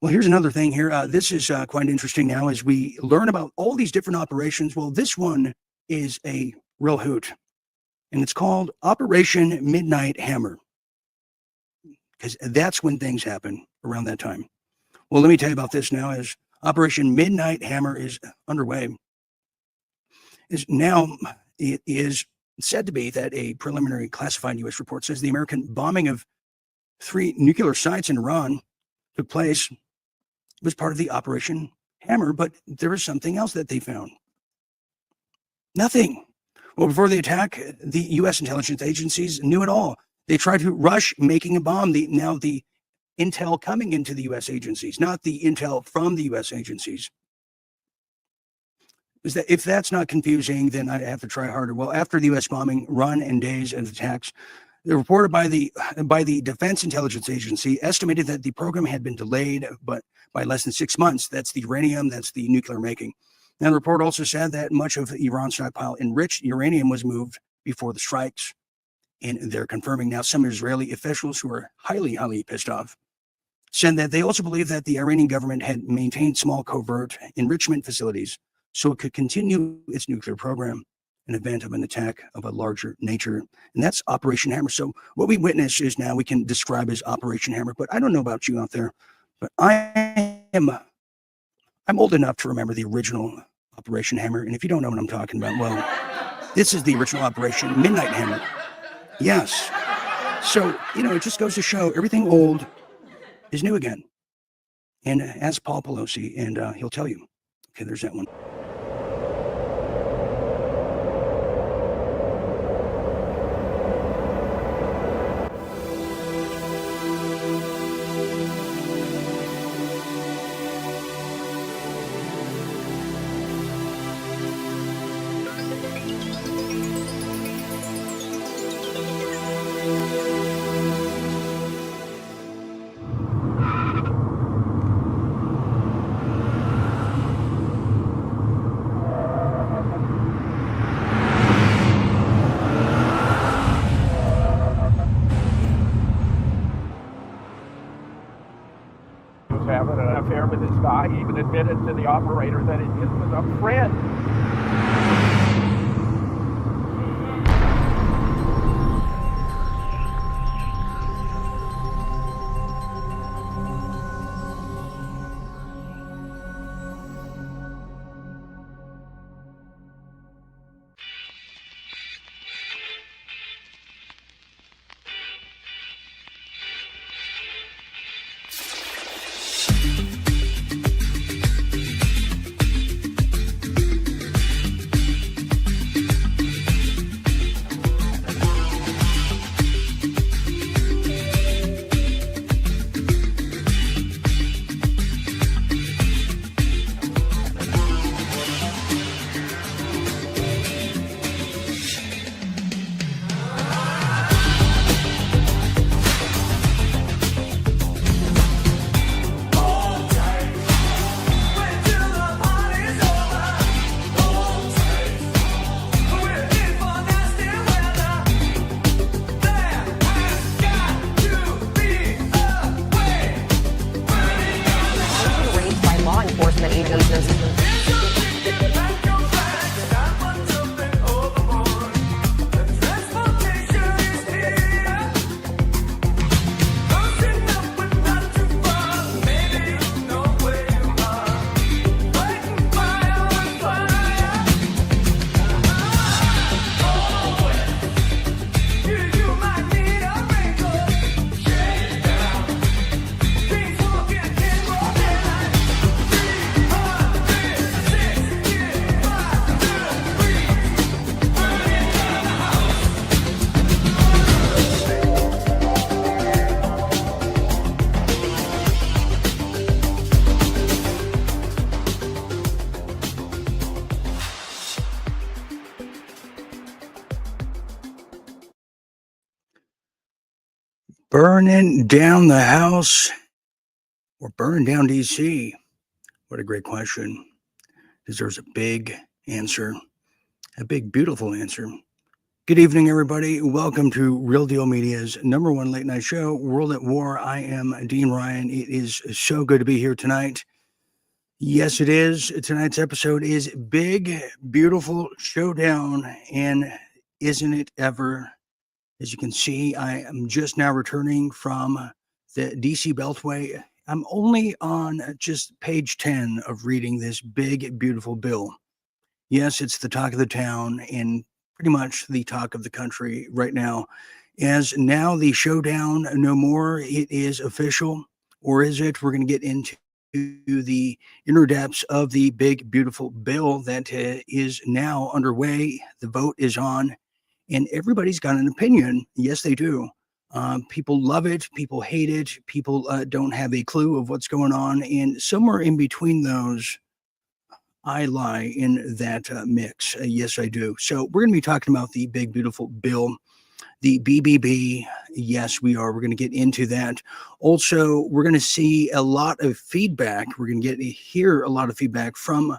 Well, here's another thing here. This is quite interesting now as we learn about all these different operations. Well, this one is a real hoot, and it's called Operation Midnight Hammer, because that's when things happen around that time. Well, let me tell you about this now. As Operation Midnight Hammer is underway, it is said to be that a preliminary classified U.S. report says the American bombing of 3 nuclear sites in Iran took place was part of the Operation Hammer, but there was something else that they found. Nothing. Well, before the attack, the U.S. intelligence agencies knew it all. They tried to rush making a bomb. Now the intel coming into the U.S. agencies, not the intel from the U.S. agencies. If that's not confusing, then I have to try harder. Well, after the U.S. bombing run and days of attacks, the report by the Defense Intelligence Agency estimated that the program had been delayed, but by less than 6 months. That's the uranium, that's the nuclear making. Now, the report also said that much of Iran's stockpile enriched uranium was moved before the strikes. And they're confirming now some Israeli officials who are highly, highly pissed off said that they also believe that the Iranian government had maintained small covert enrichment facilities so it could continue its nuclear program in event of an attack of a larger nature. And that's Operation Hammer. So what we witness is now we can describe as Operation Hammer, but I don't know about you out there, but I'm old enough to remember the original Operation Hammer. And if you don't know what I'm talking about, well, this is the original Operation Midnight Hammer. Yes. So, it just goes to show everything old is new again. And ask Paul Pelosi, and he'll tell you. Okay, there's that one. Having an affair with this guy. He even admitted to the operator that it was a friend. Burning down the house or burning down DC? What a great question. Deserves a big answer, a big, beautiful answer. Good evening, everybody. Welcome to Real Deal Media's #1 late night show, World at War. I am Dean Ryan. It is so good to be here tonight. Yes, it is. Tonight's episode is Big, Beautiful Showdown. And isn't it ever? As you can see, I am just now returning from the DC Beltway. I'm only on just page 10 of reading this big, beautiful bill. Yes, it's the talk of the town and pretty much the talk of the country right now. As now the showdown no more, it is official, or is it? We're going to get into the inner depths of the big, beautiful bill that is now underway. The vote is on, and everybody's got an opinion. Yes, they do. People love it, people hate it, people don't have a clue of what's going on, and somewhere in between those, I lie in that mix. Yes, I do. So we're going to be talking about the big, beautiful bill, the BBB. Yes, we are. We're going to get into that. Also, we're going to see a lot of feedback. We're going to hear a lot of feedback from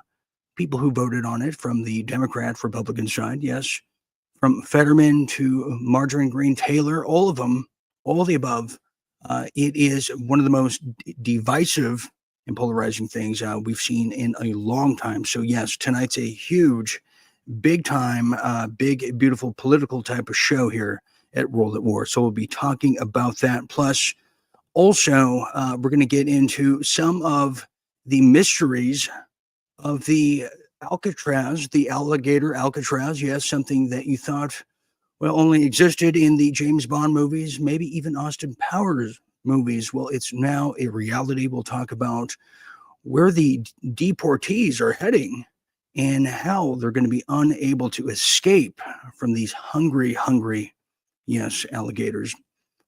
people who voted on it, from the Democrat, Republican side. Yes, from Fetterman to Marjorie Green Taylor, all of them, all the above. It is one of the most divisive and polarizing things we've seen in a long time. So yes, tonight's a huge, big time, big, beautiful political type of show here at World at War. So we'll be talking about that. Plus, also, we're going to get into some of the mysteries of the Alcatraz, the alligator Alcatraz. Yes, something that you thought, well, only existed in the James Bond movies, maybe even Austin Powers movies. Well, it's now a reality. We'll talk about where the deportees are heading and how they're going to be unable to escape from these hungry, yes, alligators.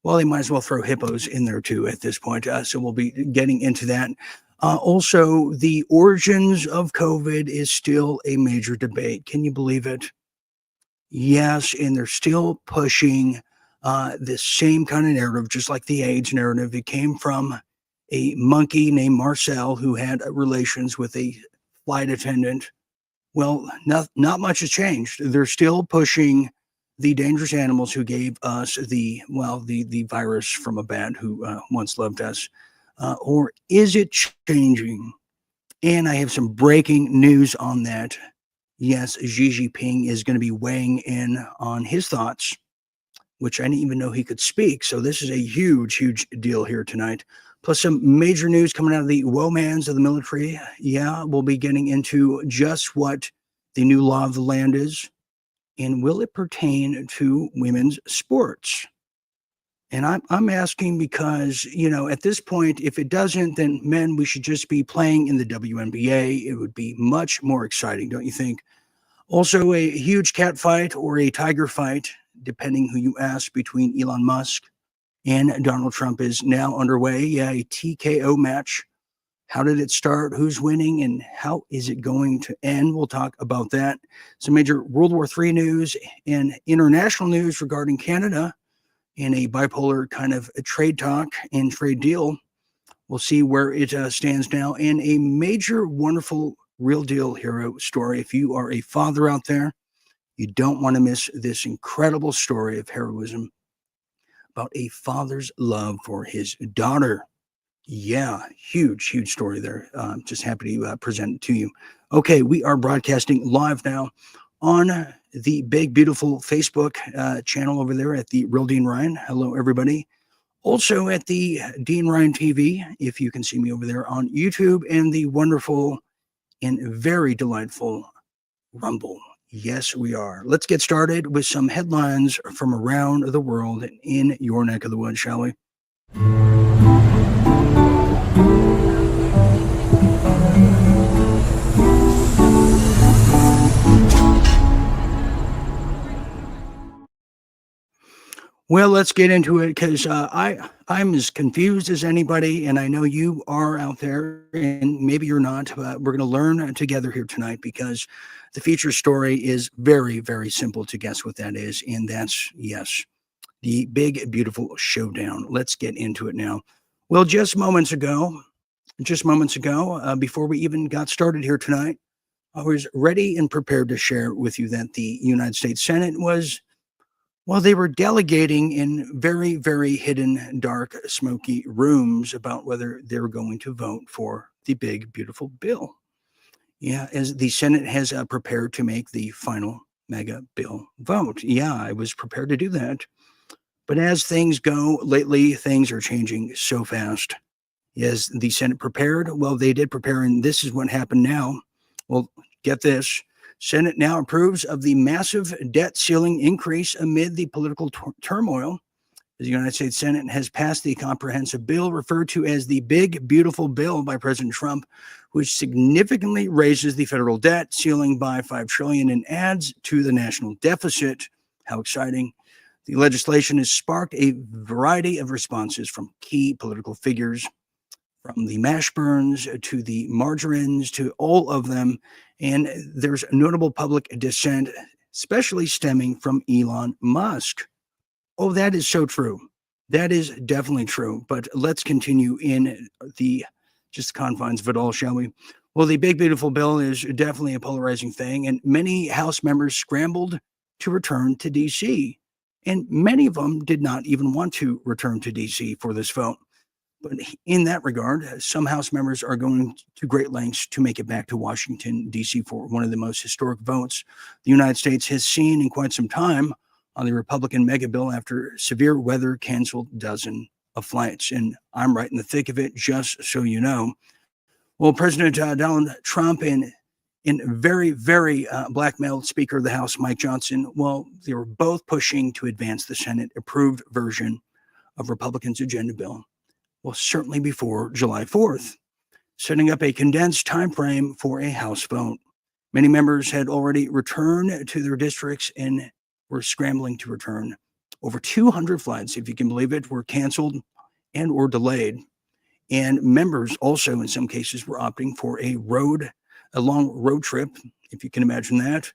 Well, they might as well throw hippos in there too at this point. So we'll be getting into that. Also, the origins of COVID is still a major debate. Can you believe it? Yes, and they're still pushing this same kind of narrative, just like the AIDS narrative. It came from a monkey named Marcel who had relations with a flight attendant. Well, not much has changed. They're still pushing the dangerous animals who gave us the virus from a bat who once loved us. Or is it changing? And I have some breaking news on that. Yes, Xi Jinping is going to be weighing in on his thoughts, which I didn't even know he could speak. So this is a huge, huge deal here tonight. Plus some major news coming out of the woe-mans of the military. Yeah, we'll be getting into just what the new law of the land is, and will it pertain to women's sports? And I'm asking because, at this point, if it doesn't, then men, we should just be playing in the WNBA. It would be much more exciting, don't you think? Also, a huge cat fight or a tiger fight, depending who you ask, between Elon Musk and Donald Trump is now underway. Yeah, a TKO match. How did it start? Who's winning? And how is it going to end? We'll talk about that. Some major World War III news and international news regarding Canada in a bipolar kind of a trade talk and trade deal. We'll see where it stands now. And a major, wonderful, real deal hero story. If you are a father out there, you don't want to miss this incredible story of heroism about a father's love for his daughter. Yeah, huge, huge story there. Just happy to present it to you. Okay, we are broadcasting live now on the big, beautiful Facebook channel over there at the Real Dean Ryan. Hello, everybody. Also at the Dean Ryan TV, if you can see me over there on YouTube, and the wonderful and very delightful Rumble. Yes, we are. Let's get started with some headlines from around the world in your neck of the woods, shall we? Well, let's get into it because I'm as confused as anybody, and I know you are out there, and maybe you're not, but we're going to learn together here tonight because the feature story is very, very simple to guess what that is, and that's, yes, the big, beautiful showdown. Let's get into it now. Well, just moments ago, before we even got started here tonight, I was ready and prepared to share with you that the United States Senate was Well, they were delegating in very, very hidden, dark, smoky rooms about whether they were going to vote for the big, beautiful bill. Yeah, as the Senate has prepared to make the final mega bill vote. Yeah, I was prepared to do that. But as things go lately, things are changing so fast. Is the Senate prepared? Well, they did prepare, and this is what happened now. Well, get this. Senate now approves of the massive debt ceiling increase amid the political turmoil. The United States Senate has passed the comprehensive bill referred to as the Big Beautiful Bill by President Trump, which significantly raises the federal debt ceiling by $5 trillion and adds to the national deficit. How exciting. The legislation has sparked a variety of responses from key political figures, from the Mashburns to the Margarines to all of them. And there's notable public dissent, especially stemming from Elon Musk. Oh, that is so true. That is definitely true. But let's continue in the just confines of it all, shall we? Well, the big, beautiful bill is definitely a polarizing thing, and many House members scrambled to return to D.C., and many of them did not even want to return to D.C. for this vote. But in that regard, some House members are going to great lengths to make it back to Washington, D.C. for one of the most historic votes the United States has seen in quite some time on the Republican mega bill after severe weather canceled dozens of flights. And I'm right in the thick of it, just so you know. Well, President Donald Trump and very, very blackmailed Speaker of the House, Mike Johnson, well, they were both pushing to advance the Senate-approved version of Republicans' agenda bill. Well, certainly before July 4th, setting up a condensed time frame for a House vote. Many members had already returned to their districts and were scrambling to return. Over 200 flights, if you can believe it, were canceled and or delayed. And members also, in some cases, were opting for a long road trip, if you can imagine that,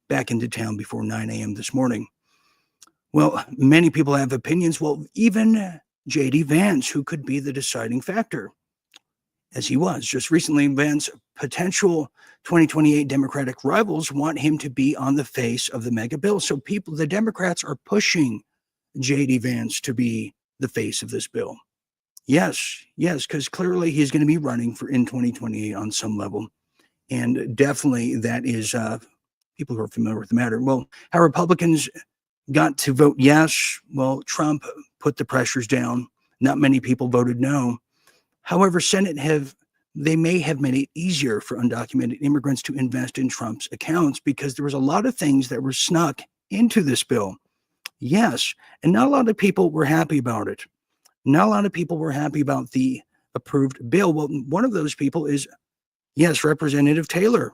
back into town before 9 a.m. this morning. Well, many people have opinions. Well, even J.D. Vance, who could be the deciding factor, as he was just recently, Vance's potential 2028 Democratic rivals want him to be on the face of the mega bill. So the Democrats are pushing J.D. Vance to be the face of this bill. Yes, because clearly he's going to be running in 2028 on some level. And definitely that is people who are familiar with the matter. Well, how Republicans got to vote yes. Well, Trump put the pressures down. Not many people voted no. However, they may have made it easier for undocumented immigrants to invest in Trump's accounts because there was a lot of things that were snuck into this bill. Yes, and not a lot of people were happy about it. Not a lot of people were happy about the approved bill. Well, one of those people is, yes, Representative Taylor.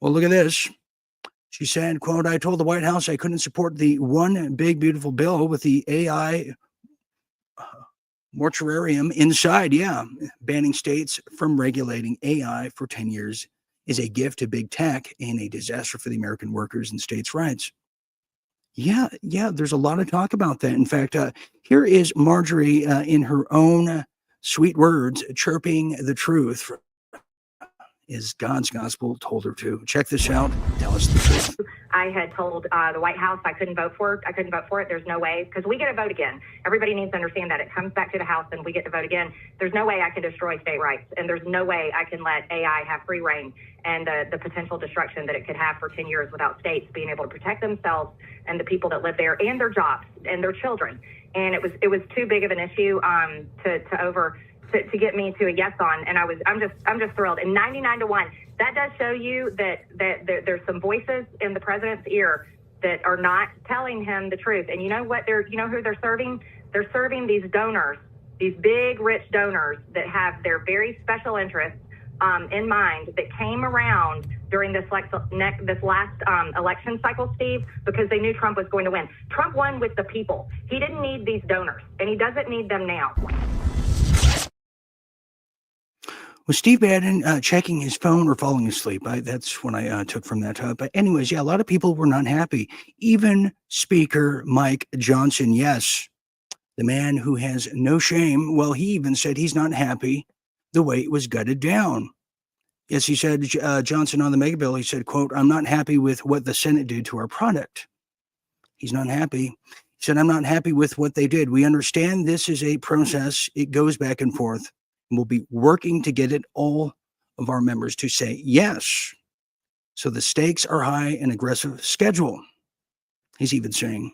Well, look at this. She said, quote, "I told the White House I couldn't support the one big, beautiful bill with the AI mortuarium inside. Yeah, banning states from regulating AI for 10 years is a gift to big tech and a disaster for the American workers and states' rights." Yeah, there's a lot of talk about that. In fact, here is Marjorie in her own sweet words, chirping the truth as God's gospel told her to. Check this out. Tell us the truth. I had told the White House I couldn't vote for it. There's no way, because we get to vote again. Everybody needs to understand that. It comes back to the House and we get to vote again. There's no way I can destroy state rights, and there's no way I can let AI have free reign and the potential destruction that it could have for 10 years without states being able to protect themselves and the people that live there and their jobs and their children. And it was too big of an issue to get me to a yes on, and I'm just thrilled. And 99-1, that does show you that there's some voices in the president's ear that are not telling him the truth. And you know what? You know who they're serving? They're serving these donors, these big rich donors that have their very special interests in mind, that came around during this last election cycle, Steve, because they knew Trump was going to win. Trump won with the people. He didn't need these donors, and he doesn't need them now. Was Steve Bannon checking his phone or falling asleep? That's what I took from that. But anyways, yeah, a lot of people were not happy. Even Speaker Mike Johnson, yes, the man who has no shame. Well, he even said he's not happy the way it was gutted down. Yes, he said, Johnson on the mega bill, he said, quote, "I'm not happy with what the Senate did to our product." He's not happy. He said, I'm not happy with what they did. We understand this is a process. It goes back and forth. And we'll be working to get all of our members to say yes. So the stakes are high and aggressive schedule. He's even saying,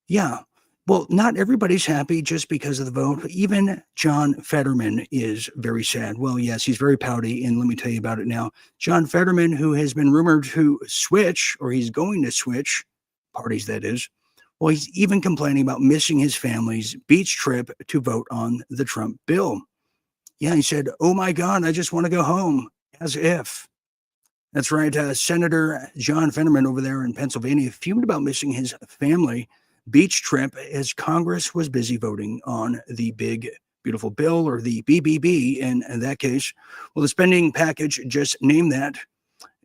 yeah, well, not everybody's happy just because of the vote. Even John Fetterman is very sad. Well, yes, he's very pouty, and let me tell you about it now. John Fetterman, who has been rumored to switch, or he's going to switch, parties that is, well, he's even complaining about missing his family's beach trip to vote on the Trump bill. Yeah, he said, oh my God, I just want to go home, as if. That's right. Senator John Fetterman over there in Pennsylvania fumed about missing his family beach trip as Congress was busy voting on the big, beautiful bill, or the BBB in that case. Well, the spending package, just named that,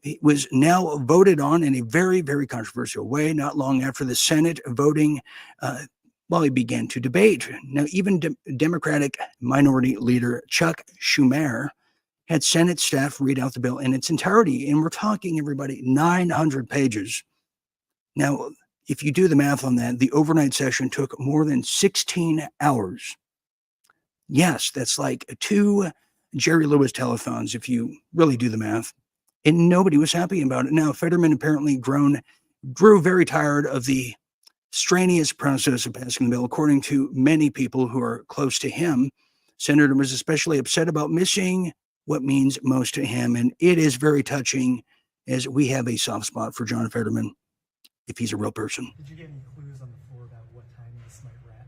it was now voted on in a very, very controversial way, not long after the Senate voting, it began to debate. Now, even Democratic Minority Leader Chuck Schumer had Senate staff read out the bill in its entirety. And we're talking, everybody, 900 pages. Now, if you do the math on that, the overnight session took more than 16 hours. Yes, that's like 2 Jerry Lewis telethons, if you really do the math. And nobody was happy about it. Now, Fetterman apparently grew very tired of the strenuous process of passing the bill. According to many people who are close to him, Senator was especially upset about missing what means most to him. And it is very touching, as we have a soft spot for John Fetterman, if he's a real person. Did you get any clues on the floor about what time this might wrap?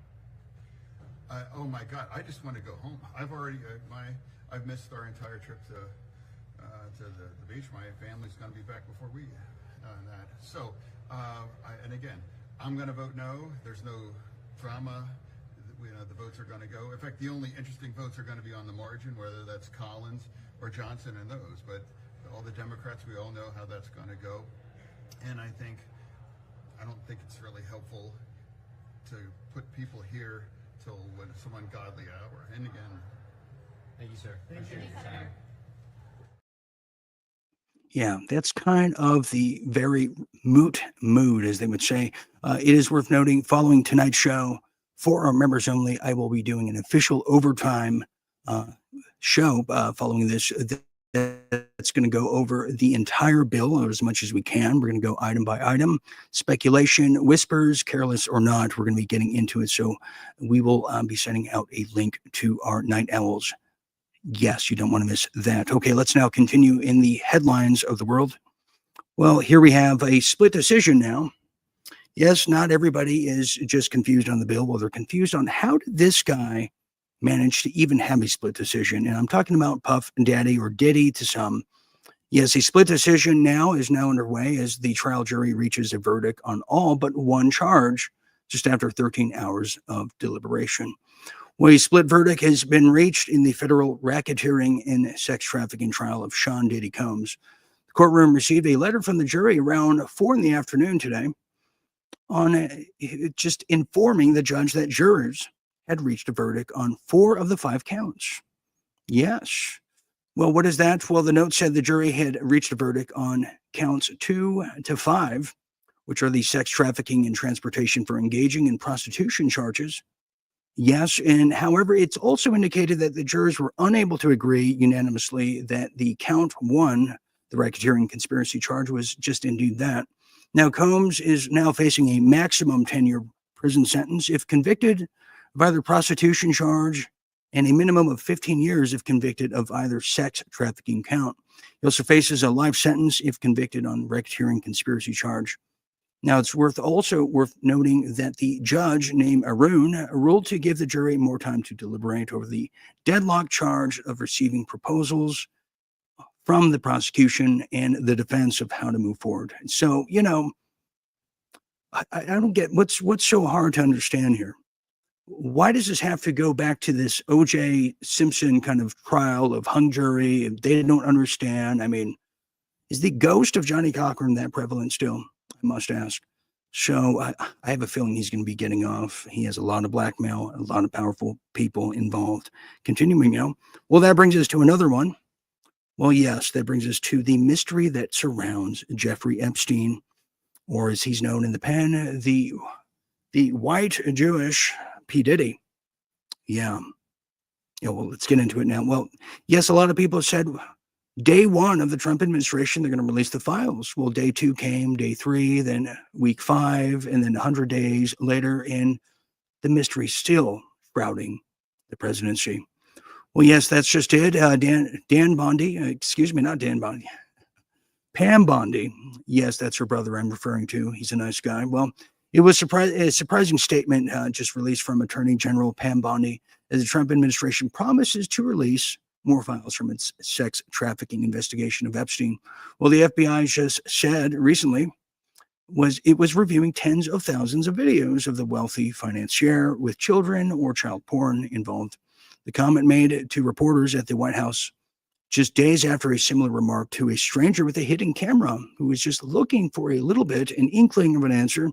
Oh my God! I just want to go home. I've already I've missed our entire trip to the beach. My family's going to be back before we that. So and again, I'm going to vote no. There's no drama. The votes are going to go. In fact, the only interesting votes are going to be on the margin, whether that's Collins or Johnson and those. But all the Democrats, we all know how that's going to go. And I don't think it's really helpful to put people here till when some ungodly hour. And again, Thank you, sir. Appreciate your time. Yeah, that's kind of the very moot mood, as they would say. It is worth noting, following tonight's show, for our members only, I will be doing an official overtime show following this. That's going to go over the entire bill, or as much as we can. We're going to go item by item. Speculation, whispers, careless or not, we're going to be getting into it. So we will be sending out a link to our Night Owls. Yes, you don't want to miss that. Okay, let's now continue in the headlines of the world. Well, here we have a split decision now. Yes, not everybody is just confused on the bill. Well, they're confused on how did this guy manage to even have a split decision. And I'm talking about Puff Daddy, or Diddy to some. Yes, a split decision is now underway as the trial jury reaches a verdict on all but one charge just after 13 hours of deliberation. Well, a split verdict has been reached in the federal racketeering and sex trafficking trial of Sean Diddy Combs. The courtroom received a letter from the jury around 4 p.m. today on just informing the judge that jurors had reached a verdict on 4 of the 5 counts. Yes. Well, what is that? Well, the note said the jury had reached a verdict on counts 2 to 5, which are the sex trafficking and transportation for engaging in prostitution charges. Yes, and however, it's also indicated that the jurors were unable to agree unanimously that the count 1, the racketeering conspiracy charge, was just indeed that. Now, Combs is now facing a maximum 10-year prison sentence if convicted of either prostitution charge, and a minimum of 15 years if convicted of either sex trafficking count. He also faces a life sentence if convicted on racketeering conspiracy charge. Now, it's also worth noting that the judge named Arun ruled to give the jury more time to deliberate over the deadlock charge of receiving proposals from the prosecution and the defense of how to move forward. So, I don't get what's so hard to understand here. Why does this have to go back to this O.J. Simpson kind of trial of hung jury? They don't understand. I mean, is the ghost of Johnny Cochran that prevalent still? I must ask. So I have a feeling he's going to be getting off. He has a lot of blackmail, a lot of powerful people involved. Continuing, well, that brings us to another one. Well, yes, that brings us to the mystery that surrounds Jeffrey Epstein, or as he's known in the pen, the The white Jewish P. Diddy. Yeah. Yeah, well, let's get into it now. Well, yes, a lot of people said day one of the Trump administration, they're going to release the files. Well, day 2 came, day 3, then week 5, and then 100 days later, and the mystery still shrouding the presidency. Well, yes, that's just it. Dan Bondi, excuse me, not Dan Bondi, Pam Bondi. Yes, that's her brother I'm referring to. He's a nice guy. Well, it was a surprising statement just released from Attorney General Pam Bondi as the Trump administration promises to release more files from its sex trafficking investigation of Epstein. Well, the FBI just said recently it was reviewing tens of thousands of videos of the wealthy financier with children or child porn involved. The comment made to reporters at the White House just days after a similar remark to a stranger with a hidden camera who was just looking for a little bit, an inkling of an answer.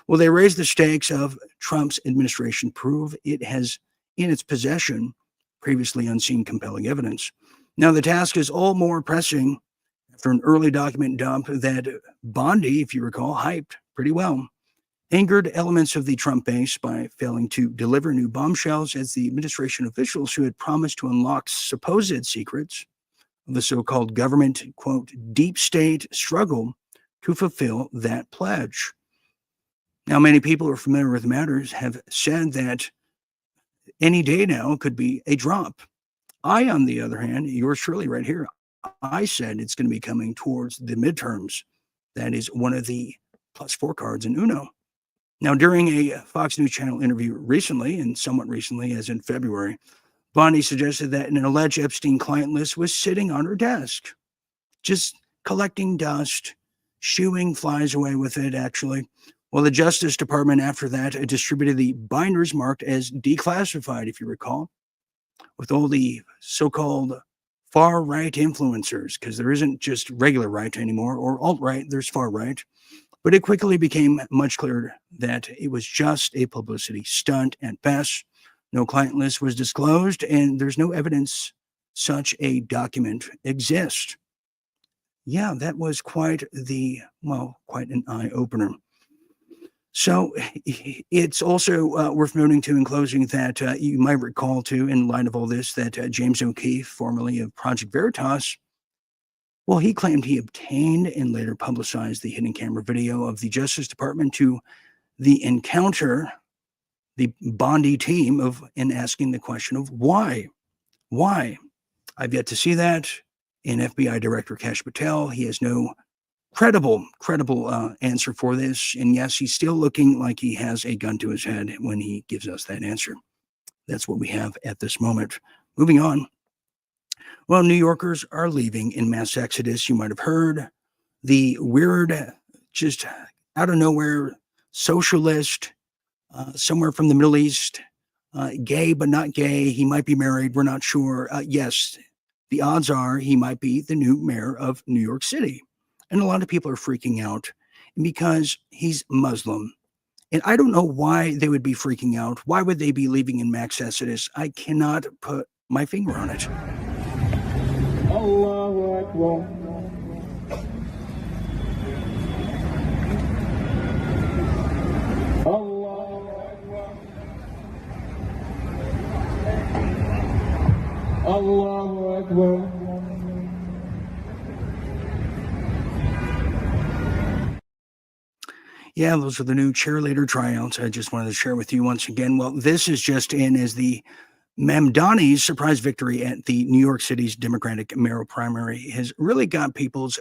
Well, they raised the stakes of Trump's administration, prove it has in its possession previously unseen compelling evidence. Now, the task is all more pressing after an early document dump that Bondi, if you recall, hyped pretty well, angered elements of the Trump base by failing to deliver new bombshells as the administration officials who had promised to unlock supposed secrets of the so-called government, quote, deep state struggle to fulfill that pledge. Now, many people who are familiar with matters have said that any day now could be a drop. I, on the other hand, yours truly right here, I said it's going to be coming towards the midterms. That is one of the +4 cards in Uno. Now, during a Fox News Channel interview recently, and somewhat recently, as in February, Bondi suggested that an alleged Epstein client list was sitting on her desk, just collecting dust, shooing flies away with it, actually. Well, the Justice Department, after that, distributed the binders marked as declassified, if you recall, with all the so-called far-right influencers, because there isn't just regular right anymore, or alt-right, there's far-right. But it quickly became much clearer that it was just a publicity stunt at best. No client list was disclosed, and there's no evidence such a document exists. Yeah, that was quite an eye-opener. So it's also worth noting, too, in closing, that you might recall, too, in light of all this, that James O'Keefe, formerly of Project Veritas, well, he claimed he obtained and later publicized the hidden camera video of the Justice Department to the encounter, the Bondi team, in asking the question of why? Why? I've yet to see that. In FBI Director Kash Patel, he has no credible answer for this. And yes, he's still looking like he has a gun to his head when he gives us that answer. That's what we have at this moment. Moving on. Well, New Yorkers are leaving in mass exodus. You might have heard the weird, just out of nowhere, socialist, somewhere from the Middle East, gay but not gay. He might be married. We're not sure. Yes, the odds are he might be the new mayor of New York City. And a lot of people are freaking out because he's Muslim. And I don't know why they would be freaking out. Why would they be leaving in mass exodus? I cannot put my finger on it. Allahu Akbar. Allahu Akbar. Allahu Akbar. Yeah, those are the new cheerleader tryouts. I just wanted to share with you once again. Well, this is just in as the Mamdani's surprise victory at the New York City's Democratic mayoral primary has really got people's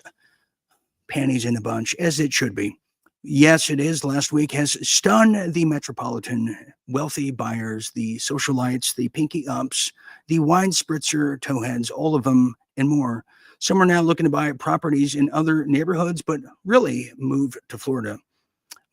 panties in a bunch, as it should be. Yes, it is. Last week has stunned the metropolitan wealthy buyers, the socialites, the pinky ups, the wine spritzer towheads, all of them and more. Some are now looking to buy properties in other neighborhoods, but really move to Florida.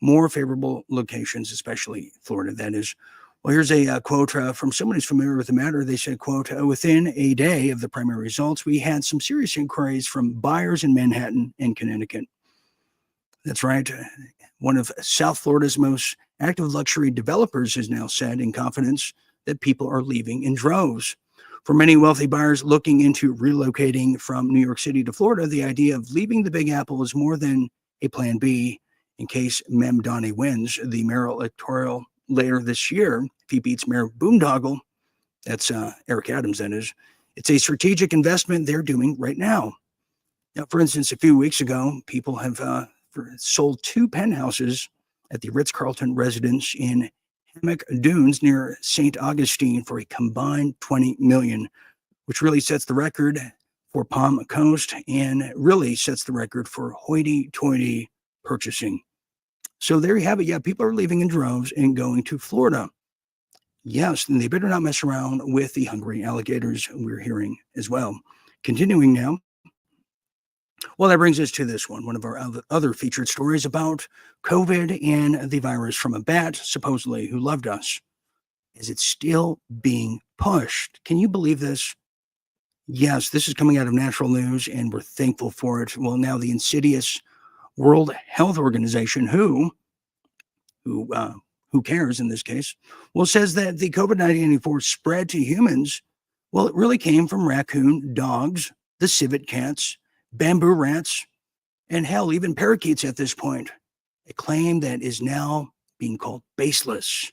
More favorable locations, especially Florida, that is. Well, here's a quote from someone who's familiar with the matter. They said, quote, within a day of the primary results, we had some serious inquiries from buyers in Manhattan and Connecticut. That's right. One of South Florida's most active luxury developers has now said in confidence that people are leaving in droves. For many wealthy buyers looking into relocating from New York City to Florida, the idea of leaving the Big Apple is more than a plan B in case Mem Donnie wins the mayoral electoral later this year. If he beats Mayor Boondoggle, that's Eric Adams, that is. It's a strategic investment they're doing right now. Now, for instance, a few weeks ago, people have sold 2 penthouses at the Ritz-Carlton residence in Hammock Dunes near St. Augustine for a combined $20 million, which really sets the record for Palm Coast and really sets the record for hoity-toity purchasing. So there you have it. Yeah, people are leaving in droves and going to Florida. Yes, and they better not mess around with the hungry alligators we're hearing as well. Continuing now. Well, that brings us to this one of our other featured stories about COVID and the virus from a bat, supposedly, who loved us. Is it still being pushed? Can you believe this? Yes, this is coming out of Natural News, and we're thankful for it. Well, now the insidious World Health Organization, who cares in this case, well, says that the COVID-19 spread to humans, well, it really came from raccoon dogs, the civet cats, bamboo rats, and hell, even parakeets at this point. A claim that is now being called baseless,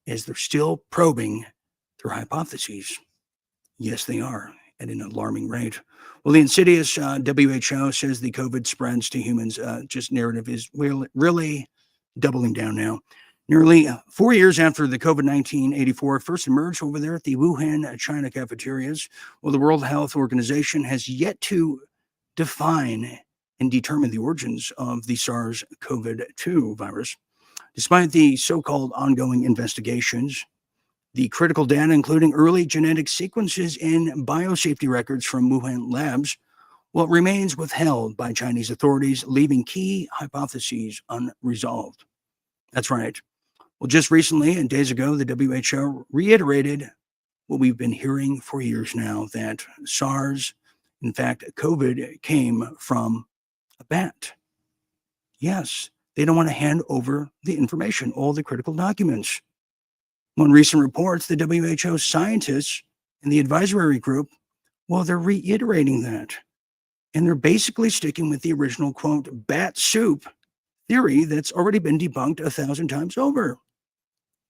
as they're still probing their hypotheses. Yes, they are, at an alarming rate. Well, the insidious WHO says the COVID spreads to humans, just narrative is really doubling down now. Nearly 4 years after the COVID-19 84 first emerged over there at the Wuhan, China cafeterias, well, the World Health Organization has yet to define and determine the origins of the SARS-CoV-2 virus. Despite the so-called ongoing investigations, the critical data, including early genetic sequences and biosafety records from Wuhan labs, well, it remains withheld by Chinese authorities, leaving key hypotheses unresolved. That's right. Well, just recently and days ago, the WHO reiterated what we've been hearing for years now, that SARS, in fact, COVID, came from a bat. Yes, they don't want to hand over the information, all the critical documents. In recent reports, the WHO scientists and the advisory group, well, they're reiterating that. And they're basically sticking with the original, quote, bat soup theory that's already been debunked 1,000 times over.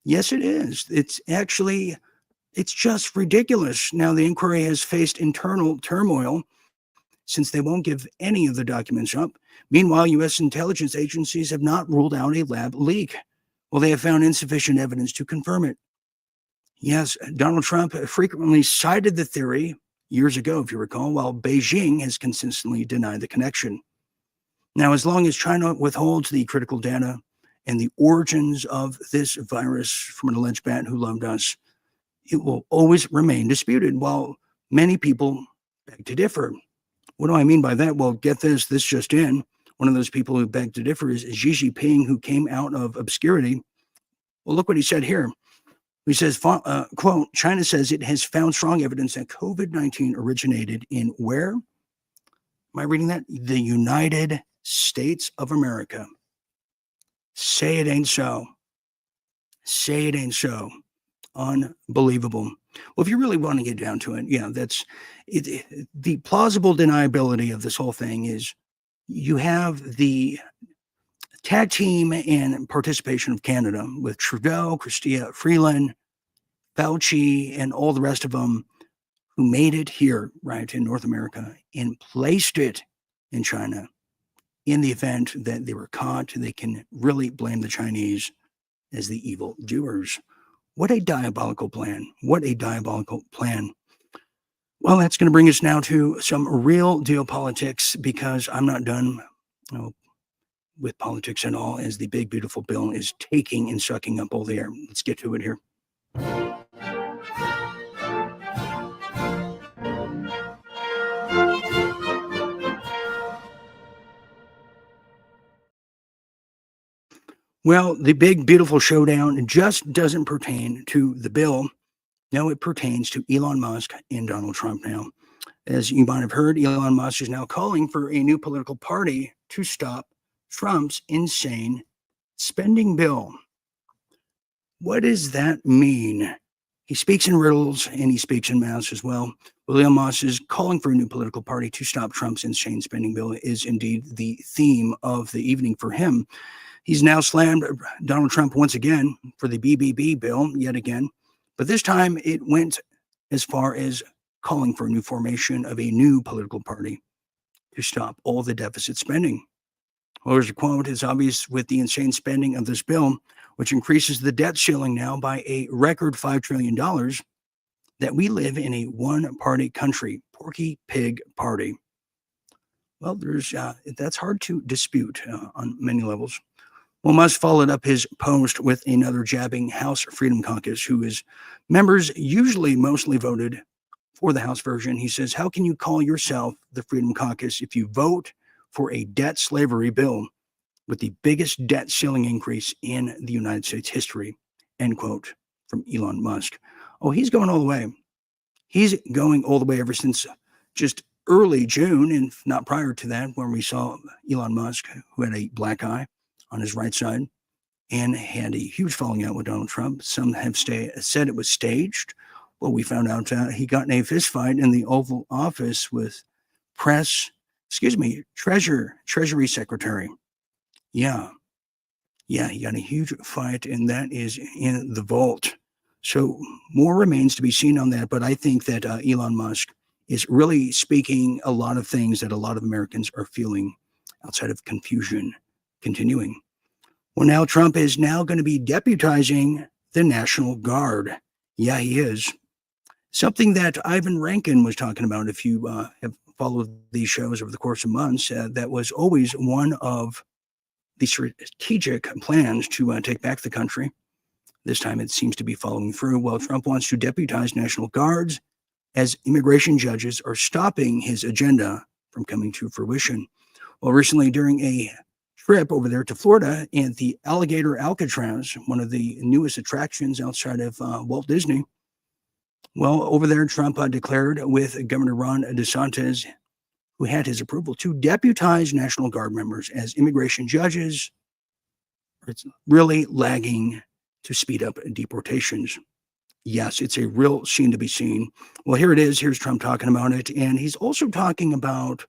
Yes, it is. It's just ridiculous. Now, the inquiry has faced internal turmoil since they won't give any of the documents up. Meanwhile, U.S. intelligence agencies have not ruled out a lab leak. Well, they have found insufficient evidence to confirm it. Yes, Donald Trump frequently cited the theory years ago, if you recall, while Beijing has consistently denied the connection. Now, as long as China withholds the critical data and the origins of this virus from an alleged bat who loved us, it will always remain disputed, while many people beg to differ. What do I mean by that? Well, get this just in. One of those people who beg to differ is Xi Jinping, who came out of obscurity. Well, look what he said here. He says, quote, China says it has found strong evidence that COVID-19 originated in where? Am I reading that? The United States of America. Say it ain't so. Say it ain't so. Unbelievable. Well, if you really want to get down to it, yeah, that's it. The plausible deniability of this whole thing is you have the tag team and participation of Canada with Trudeau, Chrystia Freeland, Fauci, and all the rest of them who made it here, right, in North America and placed it in China. In the event that they were caught, they can really blame the Chinese as the evil doers. What a diabolical plan. What a diabolical plan. Well, that's going to bring us now to some real deal politics, because I'm not done with politics at all, as the big, beautiful bill is taking and sucking up all the air. Let's get to it here. Well, the big, beautiful showdown just doesn't pertain to the bill. No, it pertains to Elon Musk and Donald Trump now. As you might have heard, Elon Musk is now calling for a new political party to stop Trump's insane spending bill. What does that mean? He speaks in riddles and he speaks in maths as well. Elon Musk is calling for a new political party to stop Trump's insane spending bill is indeed the theme of the evening for him. He's now slammed Donald Trump once again for the BBB bill yet again, but this time it went as far as calling for a new formation of a new political party to stop all the deficit spending. Well, there's a quote, it's obvious with the insane spending of this bill, which increases the debt ceiling now by a record $5 trillion, that we live in a one-party country, Porky Pig Party. Well, that's hard to dispute on many levels. Well, Musk followed up his post with another jabbing House Freedom Caucus, whose members usually mostly voted for the House version. He says, how can you call yourself the Freedom Caucus if you vote for a debt slavery bill with the biggest debt ceiling increase in the United States history? End quote from Elon Musk. Oh, he's going all the way. He's going all the way ever since just early June, and not prior to that, when we saw Elon Musk, who had a black eye on his right side and had a huge falling out with Donald Trump. Some have said it was staged. Well, we found out he got in a fist fight in the Oval Office with Treasury Secretary. Yeah, he got a huge fight, and that is in the vault. So more remains to be seen on that, but I think that Elon Musk is really speaking a lot of things that a lot of Americans are feeling outside of confusion continuing. Well, now Trump is now going to be deputizing the National Guard. Yeah, he is. Something that Ivan Rankin was talking about, if you have followed these shows over the course of months, that was always one of the strategic plans to take back the country. This time it seems to be following through. Well, Trump wants to deputize National Guards as immigration judges are stopping his agenda from coming to fruition. Well, recently during a trip over there to Florida and the Alligator Alcatraz, one of the newest attractions outside of Walt Disney, well, over there Trump declared with Governor Ron DeSantis, who had his approval, to deputize National Guard members as immigration judges. It's really lagging to speed up deportations. Yes, it's a real scene to be seen. Well, here it is. Here's Trump talking about it. And he's also talking about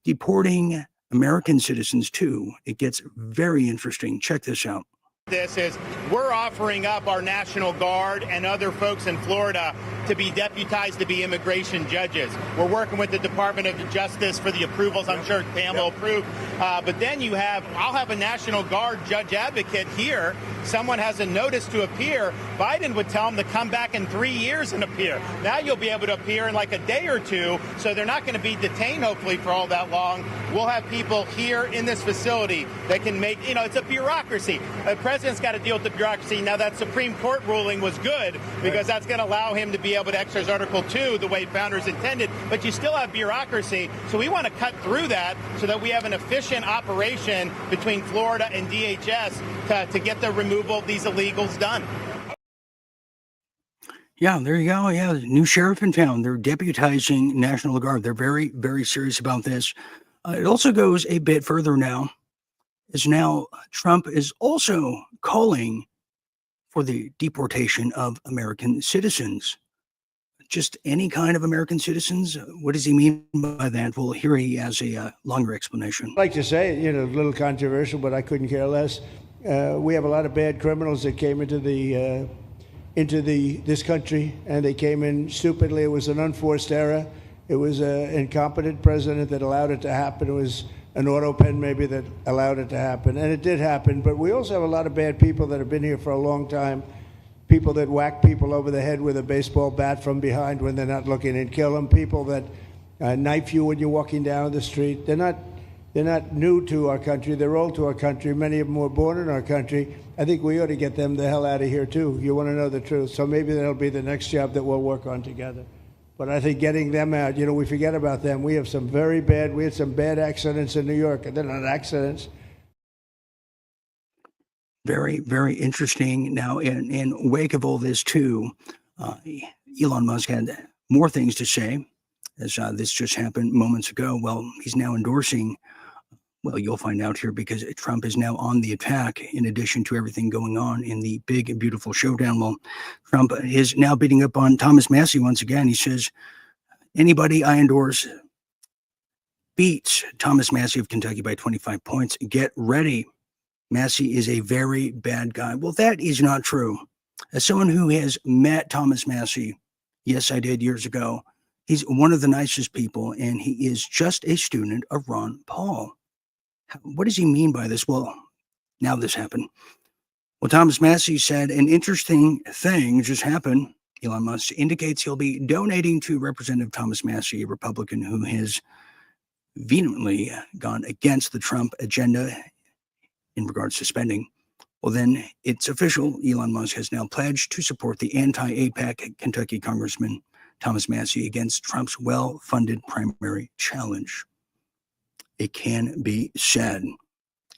deporting American citizens too. It gets very interesting. Check this out. This is we're offering up our National Guard and other folks in Florida to be deputized to be immigration judges. We're working with the Department of Justice for the approvals. I'm sure Pam will approve. But then I'll have a National Guard judge advocate here. Someone has a notice to appear. Biden would tell them to come back in 3 years and appear. Now you'll be able to appear in like a day or two, so they're not going to be detained hopefully for all that long. We'll have people here in this facility that can make, it's a bureaucracy. The president's got to deal with the bureaucracy. Now that Supreme Court ruling was good because that's going to allow him to be able to exercise Article 2 the way founders intended, but you still have bureaucracy. So we want to cut through that so that we have an efficient operation between Florida and DHS to get the removal of these illegals done. Yeah, there you go. Yeah, new sheriff in town. They're deputizing National Guard. They're very, very serious about this. It also goes a bit further now. Now Trump is also calling for the deportation of American citizens. Just any kind of American citizens? What does he mean by that? Well, here he has a longer explanation. I'd like to say, a little controversial, but I couldn't care less. We have a lot of bad criminals that came into this country, and they came in stupidly. It was an unforced error. It was an incompetent president that allowed it to happen. It was an auto pen maybe that allowed it to happen, and it did happen. But we also have a lot of bad people that have been here for a long time, people that whack people over the head with a baseball bat from behind when they're not looking and kill them, people that knife you when you're walking down the street. They're not new to our country. They're old to our country. Many of them were born in our country. I think we ought to get them the hell out of here too. You want to know the truth. So maybe that'll be the next job that we'll work on together. But I think getting them out, we forget about them. We had some bad accidents in New York, and they're not accidents. Very, very interesting. Now, in wake of all this too, Elon Musk had more things to say, as this just happened moments ago. Well, he's now endorsing Well, you'll find out here because Trump is now on the attack in addition to everything going on in the big and beautiful showdown. Well, Trump is now beating up on Thomas Massie once again. He says, anybody I endorse beats Thomas Massie of Kentucky by 25 points. Get ready. Massie is a very bad guy. Well, that is not true. As someone who has met Thomas Massie, yes, I did years ago, he's one of the nicest people, and he is just a student of Ron Paul. What does he mean by this? Well, now this happened. Well, Thomas Massie said an interesting thing just happened. Elon Musk indicates he'll be donating to Representative Thomas Massie, a Republican who has vehemently gone against the Trump agenda in regards to spending. Well, then it's official. Elon Musk has now pledged to support the anti-APAC Kentucky Congressman Thomas Massie against Trump's well-funded primary challenge. It can be said.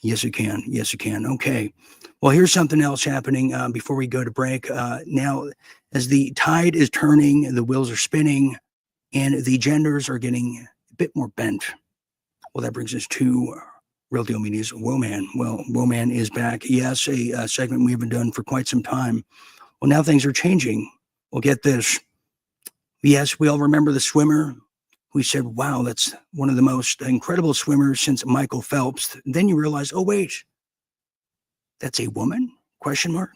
Yes, it can. Yes, it can. Okay. Well, here's something else happening before we go to break. Now, as the tide is turning, the wheels are spinning, and the genders are getting a bit more bent. Well, that brings us to Real Deal Media's Woman. Well, Woman is back. Yes, a segment we haven't done for quite some time. Well, now things are changing. Well, get this. Yes, we all remember the swimmer. We said, wow, that's one of the most incredible swimmers since Michael Phelps. Then you realize, oh, wait, that's a woman? Question mark.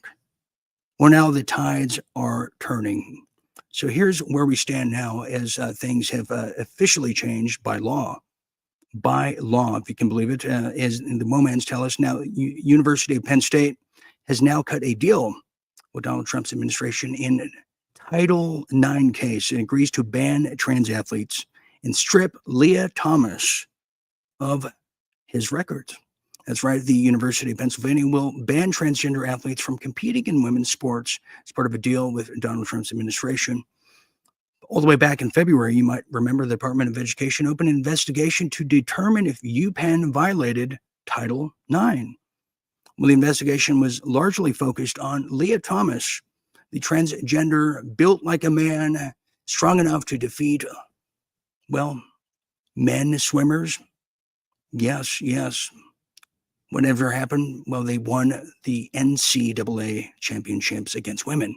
Well, now the tides are turning. So here's where we stand now as things have officially changed by law. By law, if you can believe it, as the Momans tell us now, University of Penn State has now cut a deal with Donald Trump's administration in Title IX case. It agrees to ban trans athletes and strip Leah Thomas of his records. That's right. The University of Pennsylvania will ban transgender athletes from competing in women's sports as part of a deal with Donald Trump's administration. All the way back in February, you might remember the Department of Education opened an investigation to determine if UPenn violated Title IX. Well, the investigation was largely focused on Leah Thomas, the transgender built like a man, strong enough to defeat, well, men swimmers. Yes, yes. Whatever happened, well, they won the NCAA championships against women.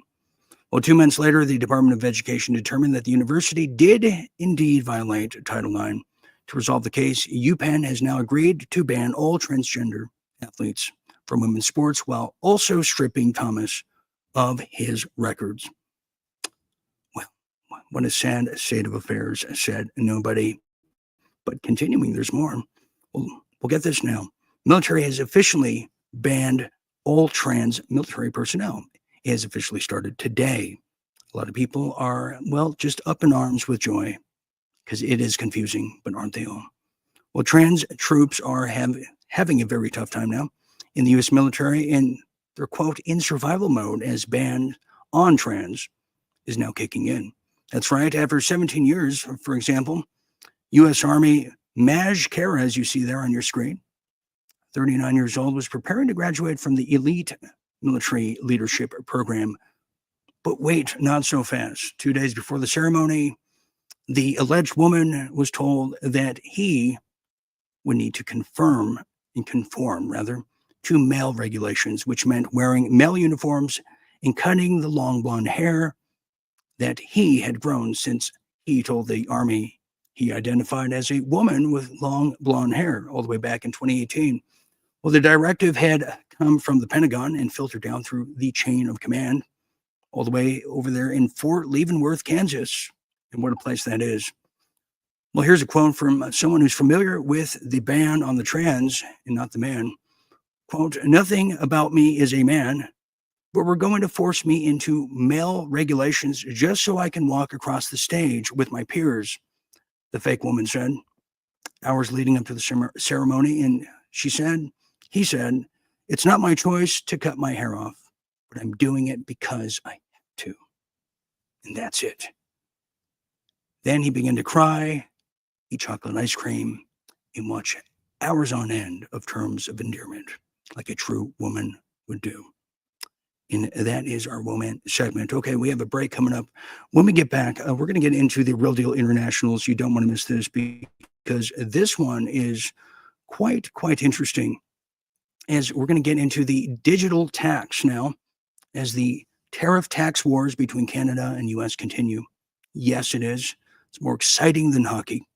Well, 2 months later, the Department of Education determined that the university did indeed violate Title IX. To resolve the case, UPenn has now agreed to ban all transgender athletes from women's sports while also stripping Thomas of his records. Well, what a sad state of affairs, said nobody. But continuing, there's more. We'll get this now. Military has officially banned all trans military personnel. It has officially started today. A lot of people are, well, just up in arms with joy because it is confusing, but aren't they all? Well, trans troops are having a very tough time now in the U.S. military, and they're, quote, in survival mode as ban on trans is now kicking in. That's right. After 17 years, for example, U.S. Army Maj Kara, as you see there on your screen, 39 years old, was preparing to graduate from the elite military leadership program. But wait, not so fast. 2 days before the ceremony, the alleged woman was told that he would need to conform to male regulations, which meant wearing male uniforms and cutting the long blonde hair that he had grown since he told the Army he identified as a woman with long blonde hair all the way back in 2018. Well, the directive had come from the Pentagon and filtered down through the chain of command all the way over there in Fort Leavenworth, Kansas. And what a place that is. Well, here's a quote from someone who's familiar with the ban on the trans and not the man. Quote, nothing about me is a man, but we're going to force me into male regulations just so I can walk across the stage with my peers, the fake woman said, hours leading up to the ceremony. And he said, it's not my choice to cut my hair off, but I'm doing it because I have to. And that's it. Then he began to cry, eat chocolate ice cream, and watch hours on end of terms of endearment, like a true woman would do. And that is our woman segment. Okay, we have a break coming up. When we get back, we're going to get into the Real Deal Internationals. You don't want to miss this because this one is quite interesting, as we're going to get into the digital tax now, as the tariff tax wars between Canada and US continue. Yes, it is. It's more exciting than hockey.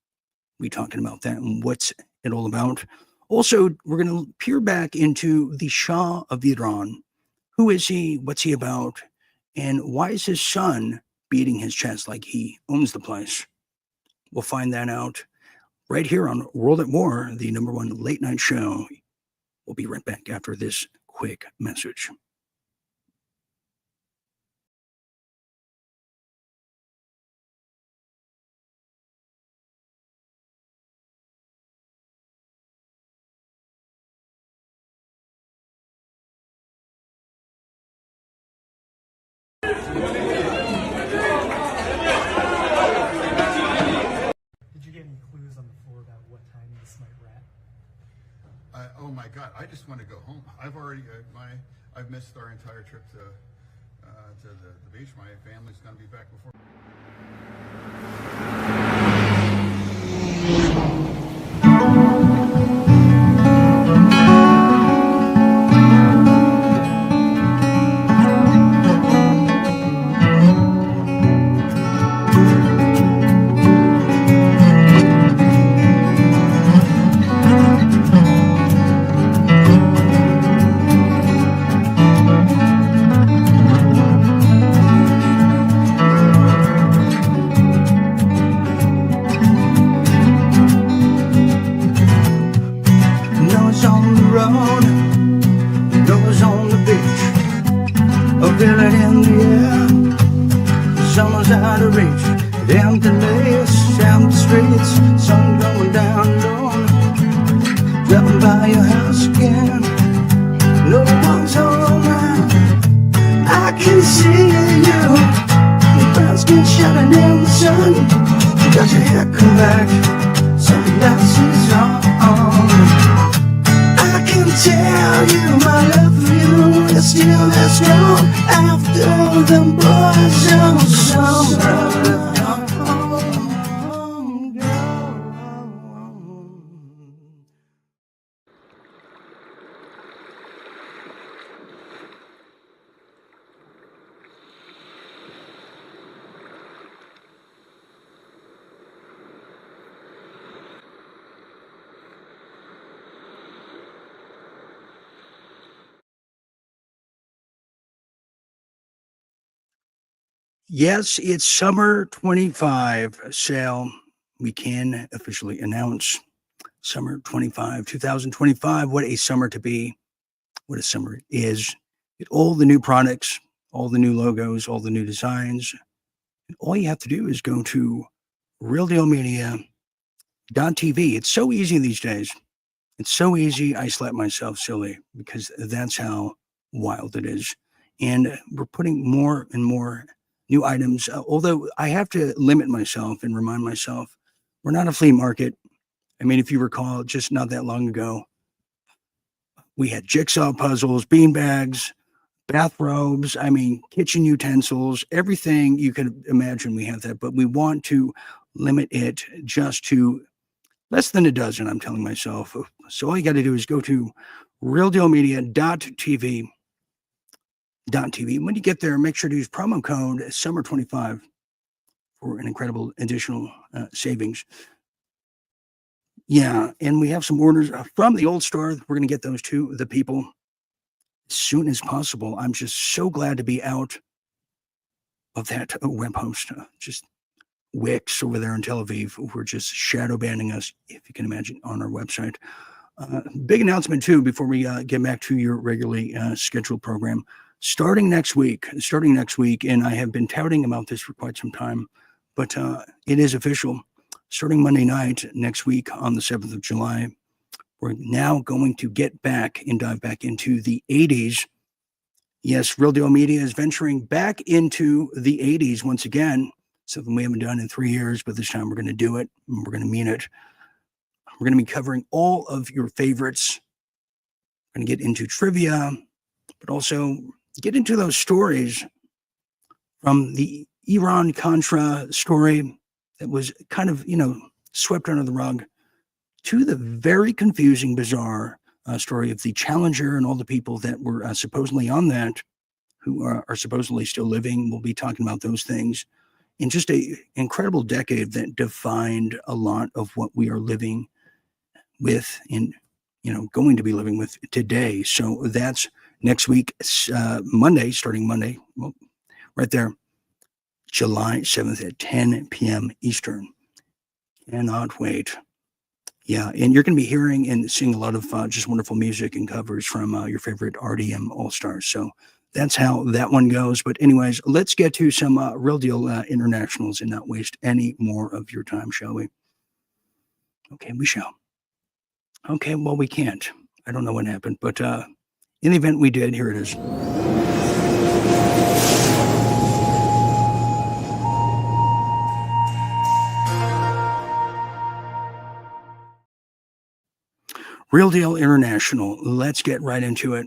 We're talking about that and what's it all about. Also, we're going to peer back into the Shah of Iran. Who is he? What's he about? And why is his son beating his chest like he owns the place? We'll find that out right here on World at War, the #1 late night show. We'll be right back after this quick message. Did you get any clues on the floor about what time this might rat? Oh my God! I just want to go home. I've already I've missed our entire trip to the beach. My family's going to be back before. Nose on the road, nose on the beach, a villain in the air, summer's out of reach, empty lakes, empty streets, sun going down low, driving by your house again, no one's home now, I can see you, your brown skin shining in the sun, you got your hair come back, sunglasses on. I can tell you my love for you is still as strong after the boys of summer. Yes, it's summer 25 sale. We can officially announce summer 25, 2025. What a summer to be. What a summer it is. Get all the new products, all the new logos, all the new designs. And all you have to do is go to realdealmedia.tv. It's so easy these days. It's so easy. I slap myself silly because that's how wild it is. And we're putting more and more new items, although I have to limit myself and remind myself, we're not a flea market. I mean, if you recall, just not that long ago, we had jigsaw puzzles, beanbags, bathrobes, I mean, kitchen utensils, everything you could imagine we have that, but we want to limit it just to less than a dozen, I'm telling myself. So all you got to do is go to realdealmedia.tv. When you get there, make sure to use promo code SUMMER25 for an incredible additional savings. Yeah, and we have some orders from the old store. We're going to get those to the people as soon as possible. I'm just so glad to be out of that web host. Just Wix over there in Tel Aviv, who are just shadow banning us, if you can imagine, on our website. Big announcement, too, before we get back to your regularly scheduled program. Starting next week, and I have been touting about this for quite some time, but it is official. Starting Monday night next week on the 7th of July, we're now going to get back and dive back into the 80s. Yes, Real Deal Media is venturing back into the 80s once again, something we haven't done in 3 years, but this time we're going to do it, and we're going to mean it. We're going to be covering all of your favorites. We're going to get into trivia, but also get into those stories from the Iran-Contra story that was kind of, swept under the rug to the very confusing, bizarre story of the Challenger and all the people that were supposedly on that, who are supposedly still living. We'll be talking about those things in just a incredible decade that defined a lot of what we are living with and, going to be living with today. So that's next week, Monday, starting Monday, well, right there, July 7th at 10 p.m. Eastern. Cannot wait. Yeah, and you're going to be hearing and seeing a lot of just wonderful music and covers from your favorite RDM All-Stars. So that's how that one goes. But anyways, let's get to some Real Deal Internationals and not waste any more of your time, shall we? Okay, we shall. Okay, well, we can't. I don't know what happened, but in the event we did, here it is. Real Deal International. Let's get right into it.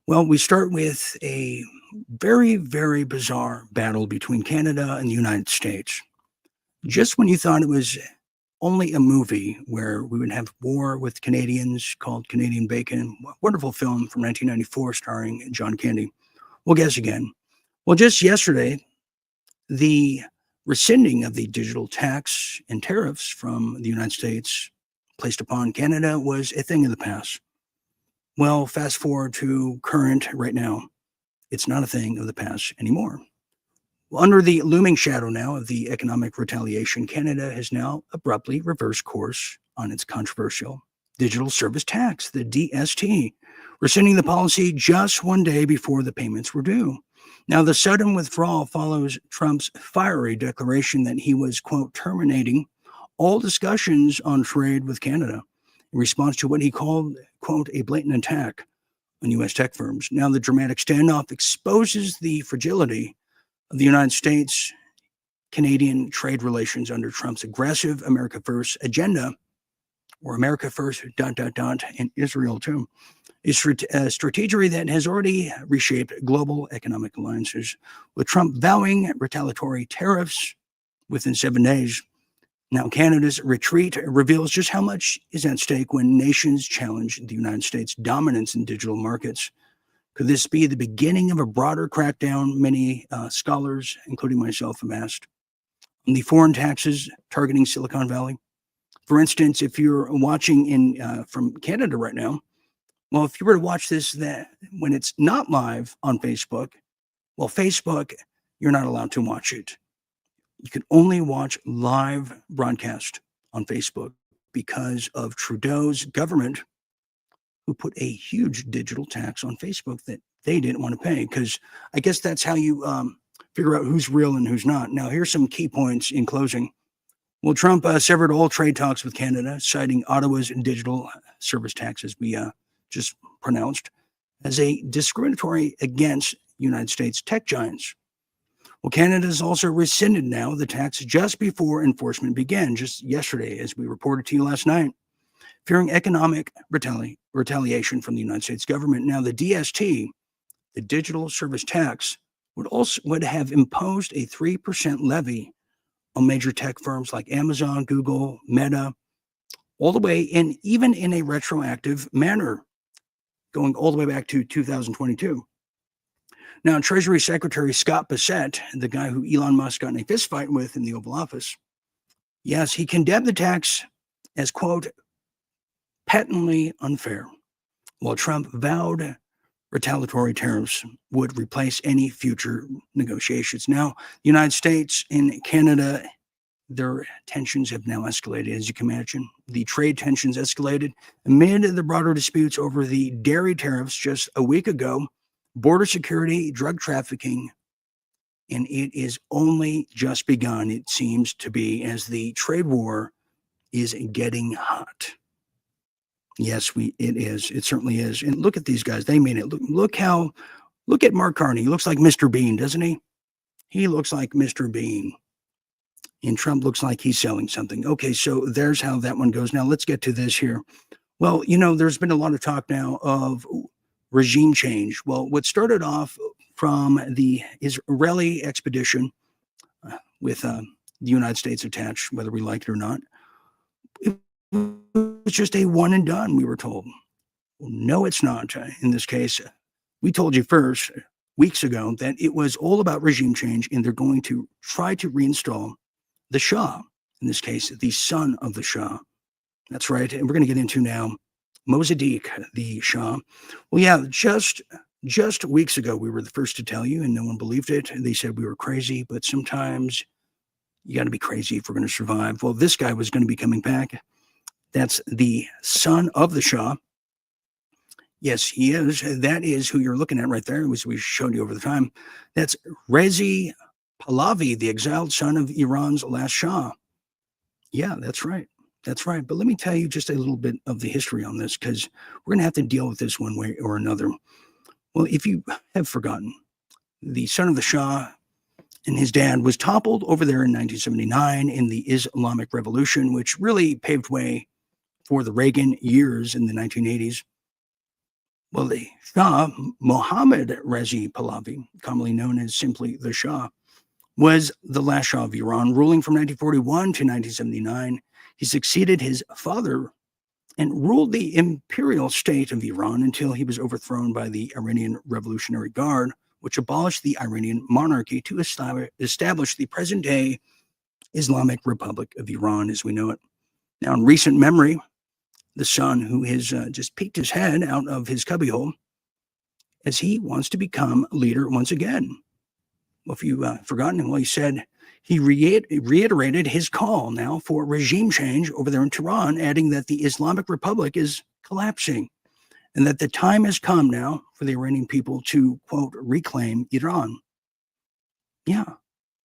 Well, we start with a very, very bizarre battle between Canada and the United States. Just when you thought it was only a movie where we would have war with Canadians called Canadian Bacon, wonderful film from 1994 starring John Candy. Well, guess again. Well, just yesterday, the rescinding of the digital tax and tariffs from the United States placed upon Canada was a thing of the past. Well, fast forward to current right now, it's not a thing of the past anymore. Well, under the looming shadow now of the economic retaliation, Canada has now abruptly reversed course on its controversial digital service tax, the DST, rescinding the policy just one day before the payments were due. Now, the sudden withdrawal follows Trump's fiery declaration that he was, quote, terminating all discussions on trade with Canada in response to what he called, quote, a blatant attack on U.S. tech firms. Now, the dramatic standoff exposes the fragility of the United States-Canadian trade relations under Trump's aggressive America First agenda, or America First, ... and Israel too. A strategy that has already reshaped global economic alliances, with Trump vowing retaliatory tariffs within 7 days. Now, Canada's retreat reveals just how much is at stake when nations challenge the United States' dominance in digital markets. Could this be the beginning of a broader crackdown? Many scholars, including myself, have asked. On the foreign taxes targeting Silicon Valley. For instance, if you're watching from Canada right now, well, if you were to watch this when it's not live on Facebook, well, Facebook, you're not allowed to watch it. You can only watch live broadcast on Facebook because of Trudeau's government, who put a huge digital tax on Facebook that they didn't want to pay. Because I guess that's how you figure out who's real and who's not. Now, here's some key points in closing. Well, Trump severed all trade talks with Canada, citing Ottawa's digital service tax, as we just pronounced, as a discriminatory against United States tech giants. Well, Canada has also rescinded now the tax just before enforcement began, just yesterday, as we reported to you last night, fearing economic retaliation from the United States government. Now, the DST, the digital service tax, would have imposed a 3% levy on major tech firms like Amazon, Google, Meta, all the way in, even in a retroactive manner, going all the way back to 2022. Now, Treasury Secretary Scott Bessent, the guy who Elon Musk got in a fistfight with in the Oval Office, yes, he condemned the tax as, quote, patently unfair, while Trump vowed retaliatory tariffs would replace any future negotiations. Now, the United States and Canada, their tensions have now escalated, as you can imagine. The trade tensions escalated amid the broader disputes over the dairy tariffs just a week ago, border security, drug trafficking, and it is only just begun, it seems to be, as the trade war is getting hot. Yes, it is. It certainly is. And look at these guys. They mean it. Look at Mark Carney. He looks like Mr. Bean, doesn't he? He looks like Mr. Bean. And Trump looks like he's selling something. Okay, so there's how that one goes. Now let's get to this here. Well, there's been a lot of talk now of regime change. Well, what started off from the Israeli expedition with the United States attached, whether we like it or not, it was just a one and done, we were told. Well, no, it's not. In this case, we told you first weeks ago that it was all about regime change, and they're going to try to reinstall the Shah, in this case, the son of the Shah. That's right. And we're going to get into now Mossadegh, the Shah. Well, yeah, just weeks ago, we were the first to tell you, and no one believed it. They said we were crazy, but sometimes you got to be crazy if we're going to survive. Well, this guy was going to be coming back. That's the son of the Shah. Yes, he is. That is who you're looking at right there, as we showed you over the time. That's Reza Pahlavi, the exiled son of Iran's last Shah. Yeah, that's right. That's right. But let me tell you just a little bit of the history on this, because we're going to have to deal with this one way or another. Well, if you have forgotten, the son of the Shah and his dad was toppled over there in 1979 in the Islamic Revolution, which really paved way for the Reagan years in the 1980s. Well, the Shah, Mohammad Reza Pahlavi, commonly known as simply the Shah, was the last Shah of Iran, ruling from 1941 to 1979. He succeeded his father and ruled the imperial state of Iran until he was overthrown by the Iranian Revolutionary Guard, which abolished the Iranian monarchy to establish the present-day Islamic Republic of Iran as we know it. Now, in recent memory, the son who has just peeked his head out of his cubbyhole as he wants to become leader once again. Well, if you've forgotten, well, he said he reiterated his call now for regime change over there in Tehran, adding that the Islamic Republic is collapsing and that the time has come now for the Iranian people to, quote, reclaim Iran. Yeah,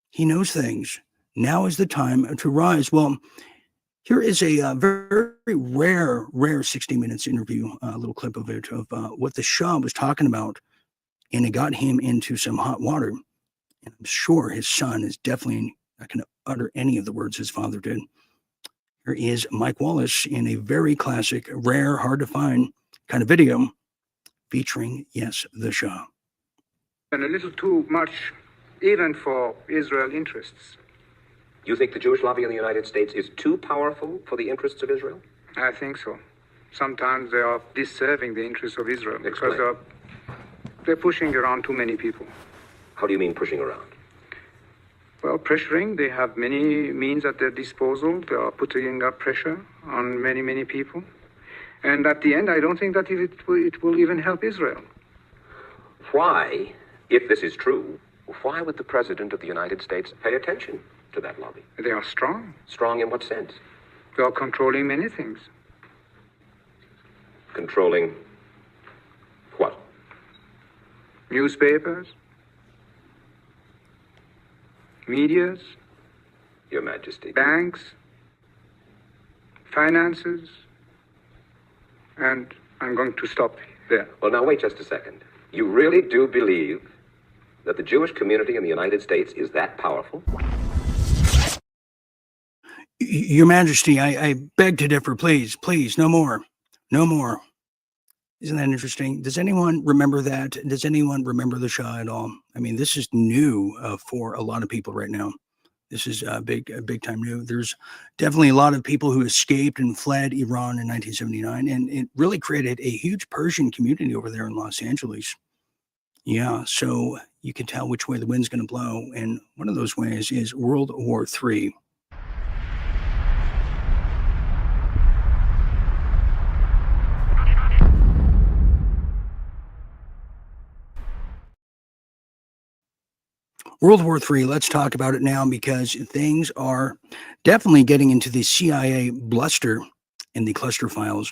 he knows things. Now is the time to rise. Well, here is a very rare 60 Minutes interview, a little clip of it, of what the Shah was talking about, and it got him into some hot water. And I'm sure his son is definitely not going to utter any of the words his father did. Here is Mike Wallace in a very classic, rare, hard to find kind of video featuring, yes, the Shah. And a little too much, even for Israel interests. You think the Jewish lobby in the United States is too powerful for the interests of Israel? I think so. Sometimes they are disserving the interests of Israel because they're pushing around too many people. How do you mean pushing around? Well, pressuring. They have many means at their disposal. They are putting up pressure on many people. And at the end, I don't think that it will even help Israel. Why, if this is true, why would the President of the United States pay attention to that lobby? They are strong. Strong in what sense? They are controlling many things. Controlling what? Newspapers, medias, Your Majesty. banks, finances, and I'm going to stop there. Well, now wait just a second. You really do believe that the Jewish community in the United States is that powerful? Your Majesty, I beg to differ, please, no more. Isn't that interesting? Does anyone remember that? Does anyone remember the Shah at all? I mean, this is new for a lot of people right now. This is big time new. There's definitely a lot of people who escaped and fled Iran in 1979, and it really created a huge Persian community over there in Los Angeles. Yeah, so you can tell which way the wind's going to blow, and one of those ways is World War III. World War III, let's talk about it now because things are definitely getting into the CIA bluster in the cluster files.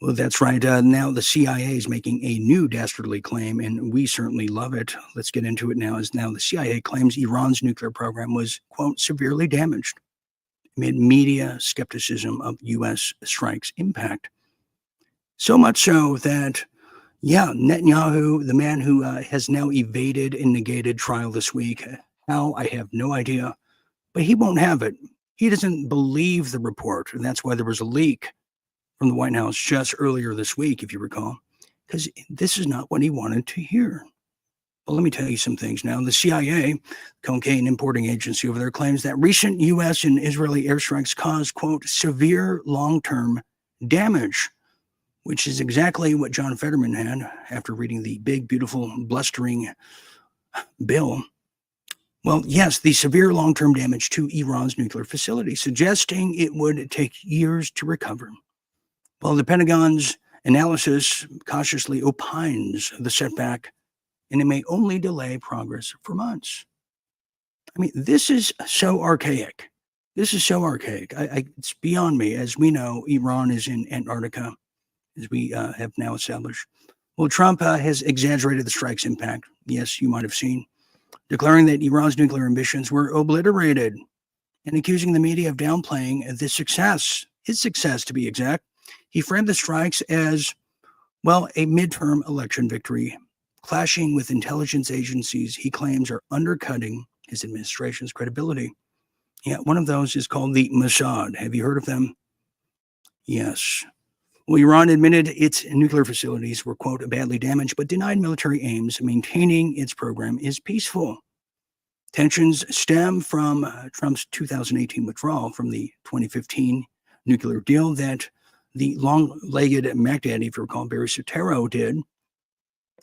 Well, that's right. Now the CIA is making a new dastardly claim, and we certainly love it. Let's get into it now. As now the CIA claims Iran's nuclear program was, quote, severely damaged amid media skepticism of U.S. strikes' impact. So much so that Netanyahu, the man who has now evaded and negated trial this week, how, I have no idea, but he won't have it. He doesn't believe the report, and that's why there was a leak from the White House just earlier this week, if you recall, because this is not what he wanted to hear. Well, let me tell you some things now. The CIA, cocaine importing agency over there, claims that recent U.S. and Israeli airstrikes caused, quote, severe long-term damage, which is exactly what John Fetterman had after reading the big, beautiful, blustering bill. Well, yes, the severe long-term damage to Iran's nuclear facility, suggesting it would take years to recover. Well, the Pentagon's analysis cautiously opines the setback, and it may only delay progress for months. I mean, this is so archaic. This is so archaic. It's beyond me. As we know, Iran is in Antarctica, as we have now established. Well, Trump has exaggerated the strike's impact. Yes, you might have seen, declaring that Iran's nuclear ambitions were obliterated and accusing the media of downplaying the success, his success to be exact. He framed the strikes as, well, a midterm election victory, clashing with intelligence agencies he claims are undercutting his administration's credibility. Yeah, one of those is called the Mossad. Have you heard of them? Yes. Well, Iran admitted its nuclear facilities were, quote, badly damaged, but denied military aims. Maintaining its program is peaceful. Tensions stem from Trump's 2018 withdrawal from the 2015 nuclear deal that the long-legged Mac Daddy, if you recall, Barry Soetoro did,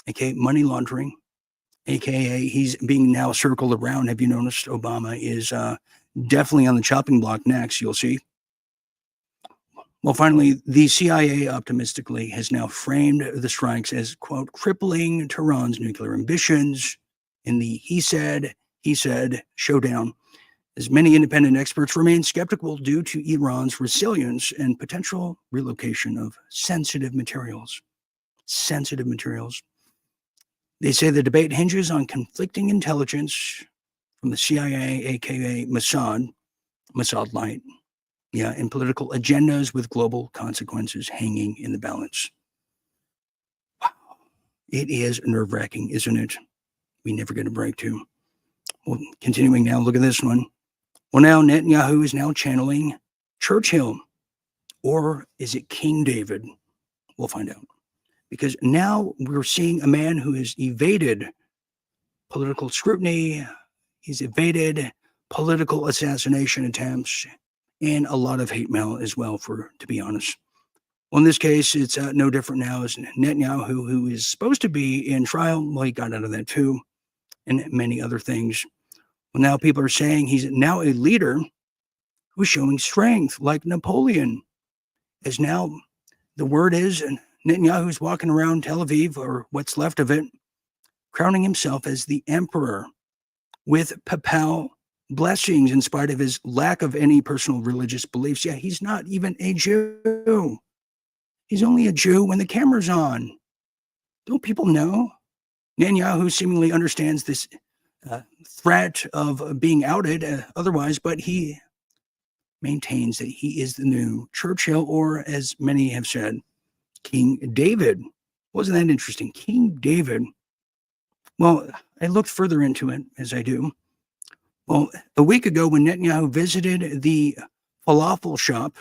aka money laundering, aka he's being now circled around. Have you noticed Obama is definitely on the chopping block next, you'll see. Well, finally, the CIA optimistically has now framed the strikes as, quote, crippling Tehran's nuclear ambitions in the he said showdown, as many independent experts remain skeptical due to Iran's resilience and potential relocation of sensitive materials. Sensitive materials. They say the debate hinges on conflicting intelligence from the CIA, aka Mossad Light, and political agendas with global consequences hanging in the balance. Wow. It is nerve-wracking, isn't it? We never get a break to. Well, continuing now, look at this one. Well, now Netanyahu is now channeling Churchill, or is it King David? We'll find out. Because now we're seeing a man who has evaded political scrutiny, he's evaded political assassination attempts, and a lot of hate mail as well, to be honest. Well, in this case, it's no different now as Netanyahu, who is supposed to be in trial. Well, he got out of that too, and many other things. Well, now people are saying he's now a leader who's showing strength, like Napoleon. As now the word is, Netanyahu's walking around Tel Aviv, or what's left of it, crowning himself as the emperor with papal blessings in spite of his lack of any personal religious beliefs. Yeah, he's not even a Jew. He's only a Jew when the camera's on. Don't people know? Netanyahu seemingly understands this threat of being outed otherwise, but he maintains that he is the new Churchill, or as many have said, King David. Wasn't that interesting? King David. Well, I looked further into it, as I do. Well, a week ago when Netanyahu visited the falafel shop,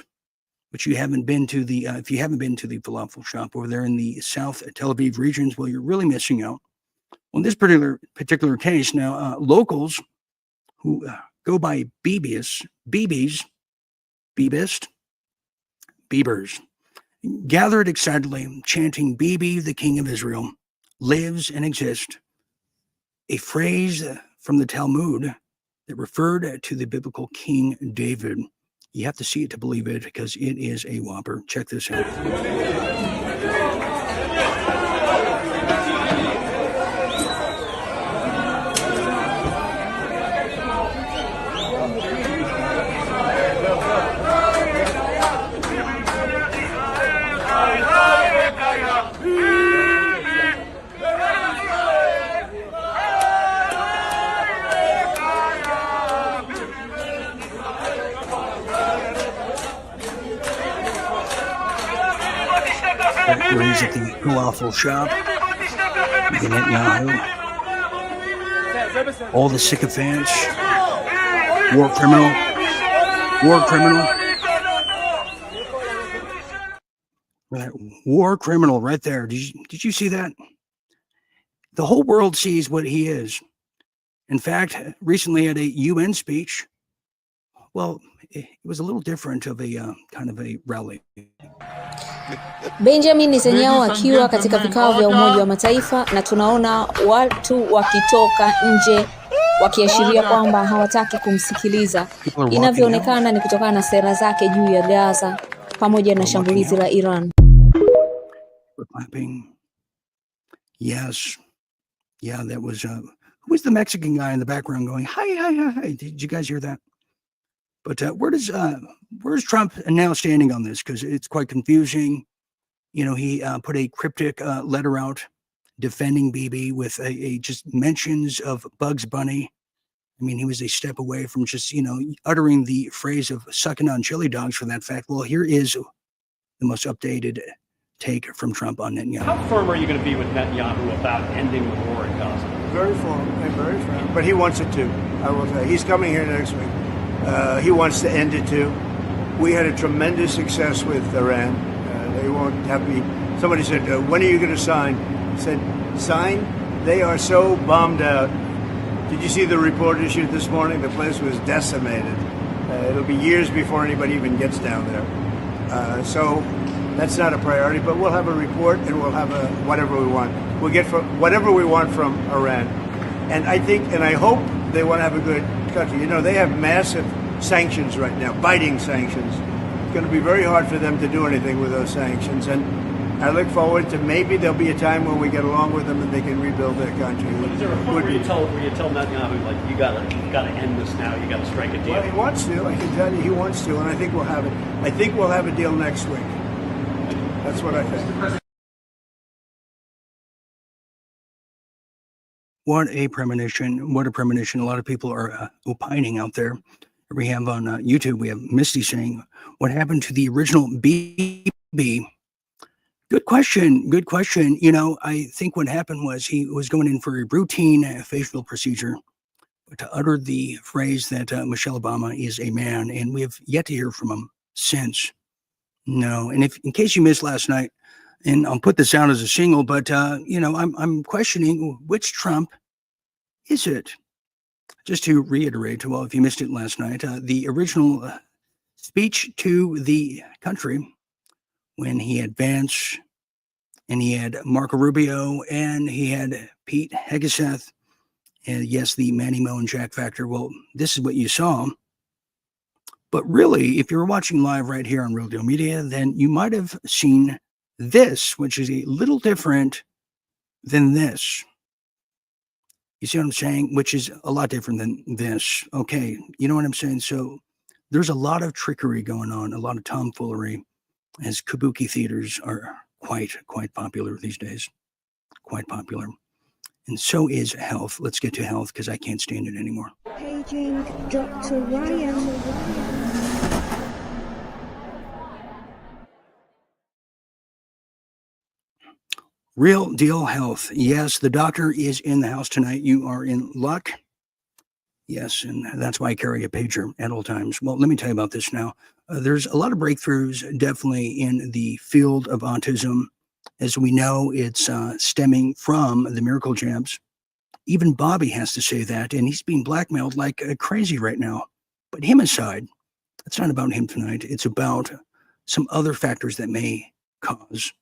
which you haven't been to if you haven't been to the falafel shop over there in the South Tel Aviv regions, well, you're really missing out. Well, in this particular case, now locals who go by Beebers, gathered excitedly, chanting, "Bibi, the King of Israel, lives and exists," a phrase from the Talmud that referred to the biblical King David. You have to see it to believe it, because it is a whopper. Check this out. Where he's at the falafel shop, Netanyahu, all the sycophants, war criminal. War criminal right there. Did you see that? The whole world sees what he is. In fact, recently at a UN speech, well, it was a little different of a kind of a rally. Benjamin Netanyahu akiwa katika vikao vya Umoja wa Mataifa, na tunaona watu wakitoka nje wakiashiria kwamba hawataki kumsikiliza. Inavyoonekana ni kutokana na sera zake juu ya Gaza pamoja na shambulizi la Iran. Yes. Yeah, that was who was the Mexican guy in the background going, hi, hi, hi, hi. Did you guys hear that? But where's Trump now standing on this? Because it's quite confusing. You know, he put a cryptic letter out defending Bibi with a just mentions of Bugs Bunny. I mean, he was a step away from just, you know, uttering the phrase of sucking on chili dogs for that fact. Well, here is the most updated take from Trump on Netanyahu. How firm are you going to be with Netanyahu about ending the war in Gaza? Very firm, very firm. But he wants it too. I will say, he's coming here next week. He wants to end it too. We had a tremendous success with Iran. They won't have me. Somebody said, when are you going to sign? I said, sign? They are so bombed out. Did you see the report issued this morning? The place was decimated. It'll be years before anybody even gets down there. So that's not a priority, but we'll have a report and we'll have whatever we want. We'll get whatever we want from Iran. And I think, and I hope they want to have a good country. You know, they have massive sanctions right now, biting sanctions. It's going to be very hard for them to do anything with those sanctions. And I look forward to maybe there'll be a time when we get along with them and they can rebuild their country. Is there a point where you tell Netanyahu, like, you gotta end this now, you gotta strike a deal? Well, he wants to. I can tell you he wants to, and I think we'll have it. I think we'll have a deal next week. That's what I think. What a premonition. What a premonition. A lot of people are opining out there. We have on YouTube, we have Misty saying, what happened to the original BB? Good question. Good question. You know, I think what happened was he was going in for a routine facial procedure to utter the phrase that Michelle Obama is a man, and we have yet to hear from him since. No. And if, in case you missed last night, and I'll put this out as a single, but, you know, I'm questioning which Trump is it? Just to reiterate, well, if you missed it last night, the original speech to the country when he had Vance and he had Marco Rubio and he had Pete Hegseth and, yes, the Manny Moe and Jack Factor. Well, this is what you saw. But really, if you're watching live right here on Real Deal Media, then you might have seen this, which is a little different than this. You see what I'm saying? Which is a lot different than this. Okay, you know what I'm saying? So there's a lot of trickery going on, a lot of tomfoolery, as kabuki theaters are quite popular these days. Quite popular. And so is health. Let's get to health because I can't stand it anymore. Paging Dr. Ryan. Real Deal Health. Yes, the doctor is in the house tonight. You are in luck. Yes, and that's why I carry a pager at all times. Well, let me tell you about this now. There's a lot of breakthroughs definitely in the field of autism. As we know, it's stemming from the miracle jabs. Even Bobby has to say that, and he's being blackmailed like crazy right now. But him aside, it's not about him tonight. It's about some other factors that may cause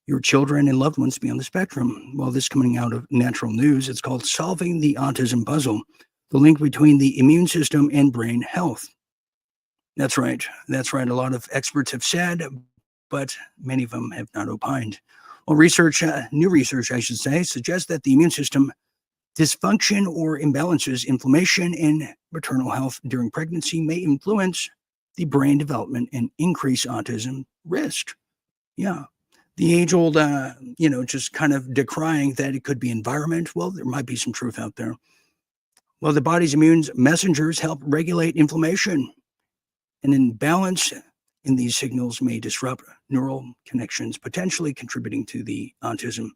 your children and loved ones to be on the spectrum. Well, this coming out of Natural News, it's called Solving the Autism Puzzle, the link between the immune system and brain health. That's right. That's right. A lot of experts have said, but many of them have not opined. Well, research, new research, I should say, suggests that the immune system dysfunction or imbalances, inflammation, and maternal health during pregnancy may influence the brain development and increase autism risk. Yeah. The age-old, just kind of decrying that it could be environment. Well, there might be some truth out there. Well, the body's immune messengers help regulate inflammation. An imbalance in these signals may disrupt neural connections, potentially contributing to the autism.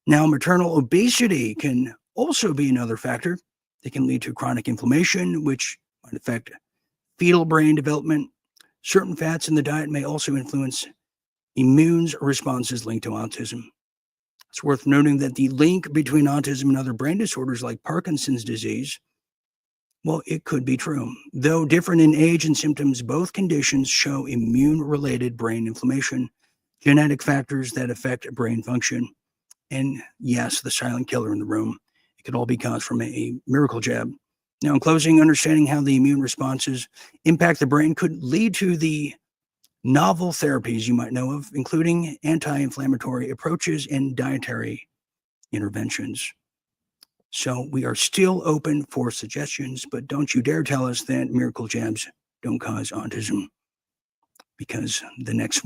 Now, maternal obesity can also be another factor that can lead to chronic inflammation, which might affect fetal brain development. Certain fats in the diet may also influence immune responses linked to autism. It's worth noting that the link between autism and other brain disorders like Parkinson's disease, well, it could be true. Though different in age and symptoms, both conditions show immune-related brain inflammation, genetic factors that affect brain function, and yes, the silent killer in the room. It could all be caused from a miracle jab. Now, in closing, understanding how the immune responses impact the brain could lead to the novel therapies you might know of, including anti-inflammatory approaches and dietary interventions. So we are still open for suggestions, but don't you dare tell us that miracle jabs don't cause autism, because the next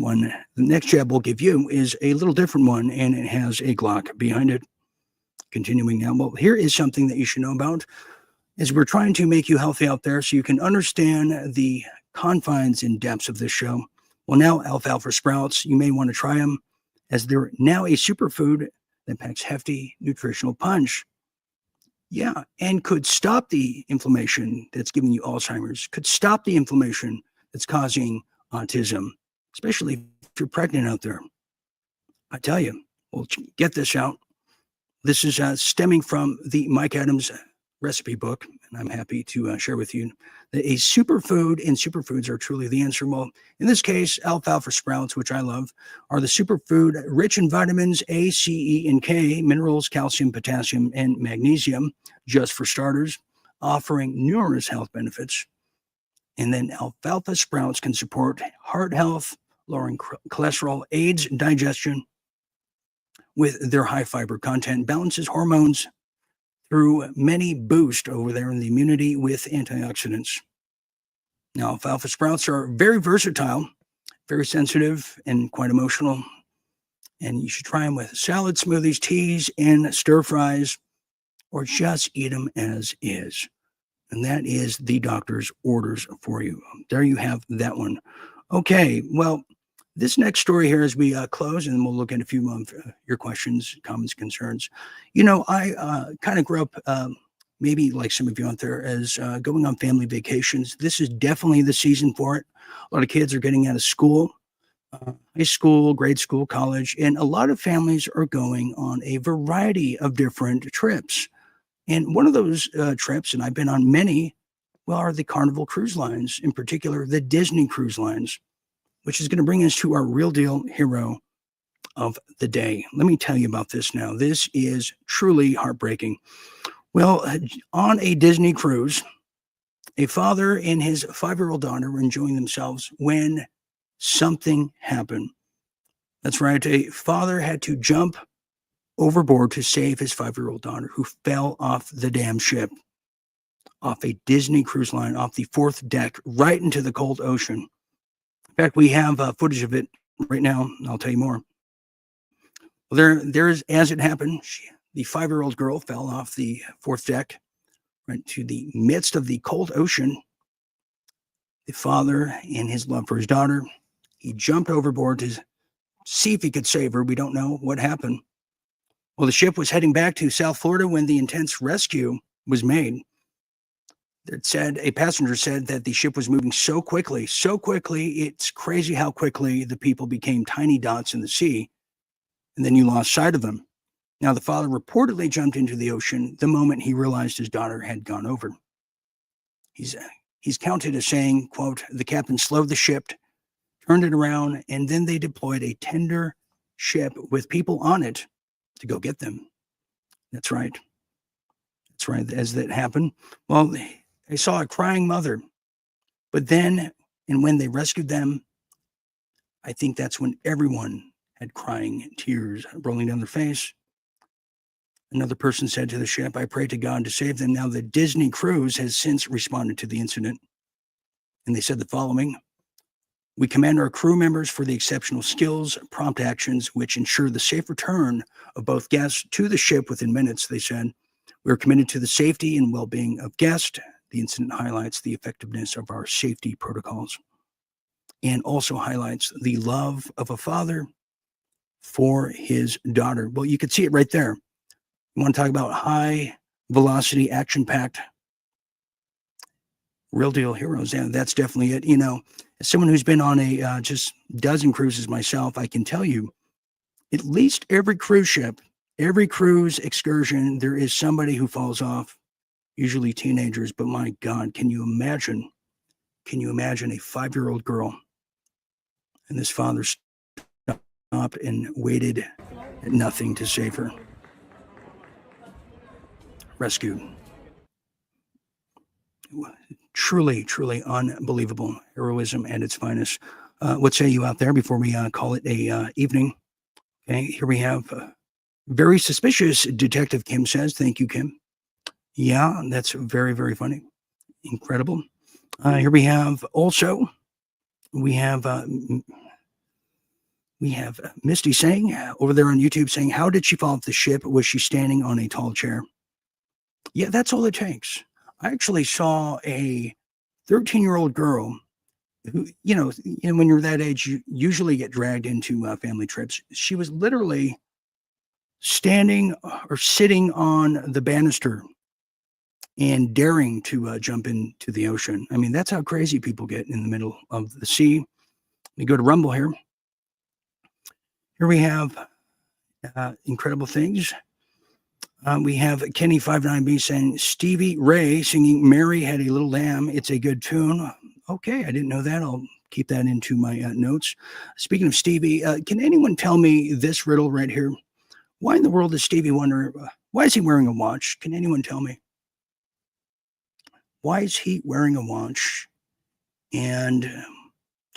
jab we'll give you is a little different one, and it has a Glock behind it. Continuing now, well, here is something that you should know about, as we're trying to make you healthy out there so you can understand the confines and depths of this show. Well, now alfalfa sprouts, you may want to try them, as they're now a superfood that packs hefty nutritional punch. Yeah, and could stop the inflammation that's giving you Alzheimer's, could stop the inflammation that's causing autism, especially if you're pregnant out there. I tell you, well, get this out. This is stemming from the Mike Adams recipe book, and I'm happy to share with you that a superfood and superfoods are truly the answer. Well, in this case, alfalfa sprouts, which I love, are the superfood rich in vitamins A, C, E, and K, minerals, calcium, potassium, and magnesium, just for starters, offering numerous health benefits. And then alfalfa sprouts can support heart health, lowering cholesterol, aids digestion with their high fiber content, balances hormones through many boost over there in the immunity with antioxidants. Now, alfalfa sprouts are very versatile, very sensitive, and quite emotional. And you should try them with salads, smoothies, teas, and stir fries, or just eat them as is. And that is the doctor's orders for you. There you have that one. Okay, well, this next story here, as we close, and then we'll look at a few of your questions, comments, concerns. You know, I kind of grew up, maybe like some of you out there, as going on family vacations. This is definitely the season for it. A lot of kids are getting out of school, high school, grade school, college, and a lot of families are going on a variety of different trips. And one of those trips, and I've been on many, well, are the Carnival cruise lines, in particular the Disney cruise lines, which is going to bring us to our real deal hero of the day. Let me tell you about this now. This is truly heartbreaking. Well, on a Disney cruise, a father and his 5-year-old daughter were enjoying themselves when something happened. That's right. A father had to jump overboard to save his 5-year-old daughter, who fell off the damn ship, off a Disney cruise line, off the 4th deck, right into the cold ocean. In fact, we have footage of it right now, and I'll tell you more. Well, there's, as it happened, the 5-year-old girl fell off the 4th deck, right to the midst of the cold ocean. The father, in his love for his daughter, he jumped overboard to see if he could save her. We don't know what happened. Well, the ship was heading back to South Florida when the intense rescue was made. A passenger said that the ship was moving so quickly, it's crazy how quickly the people became tiny dots in the sea, and then you lost sight of them. Now, the father reportedly jumped into the ocean the moment he realized his daughter had gone over. He's counted as saying, quote, "The captain slowed the ship, turned it around, and then they deployed a tender ship with people on it to go get them." That's right. That's right. As that happened, well, they saw a crying mother, but then, and when they rescued them, I think that's when everyone had crying tears rolling down their face. Another person said to the ship, "I pray to God to save them." Now, the Disney cruise has since responded to the incident, and they said the following: "We commend our crew members for the exceptional skills, prompt actions, which ensure the safe return of both guests to the ship within minutes," they said. "We are committed to the safety and well-being of guests. The incident highlights the effectiveness of our safety protocols and also highlights the love of a father for his daughter." Well, you could see it right there. You want to talk about high velocity, action-packed, real deal heroes. And that's definitely it. You know, as someone who's been on a just dozen cruises myself, I can tell you at least every cruise ship Every cruise excursion, there is somebody who falls off, usually teenagers. But my God, can you imagine? Can you imagine a 5-year-old girl and this father stopped and waited at nothing to save her? Rescued. Truly, truly unbelievable. Heroism at its finest. What say you out there before we call it a evening? Okay, here we have very suspicious, Detective Kim says. Thank you, Kim. Yeah, that's very, very funny. Incredible. Here we have also, we have Misty saying over there on YouTube saying, how did she fall off the ship? Was she standing on a tall chair? Yeah, that's all it takes. I actually saw a 13-year-old girl who, when you're that age, you usually get dragged into family trips. She was literally standing or sitting on the banister and daring to jump into the ocean. I mean, that's how crazy people get in the middle of the sea. We go to Rumble here. Here we have incredible things. We have Kenny59B saying, Stevie Ray singing Mary Had a Little Lamb. It's a good tune. Okay, I didn't know that. I'll keep that into my notes. Speaking of Stevie, can anyone tell me this riddle right here? Why in the world is Stevie Wonder, why is he wearing a watch? Can anyone tell me? Why is he wearing a watch? And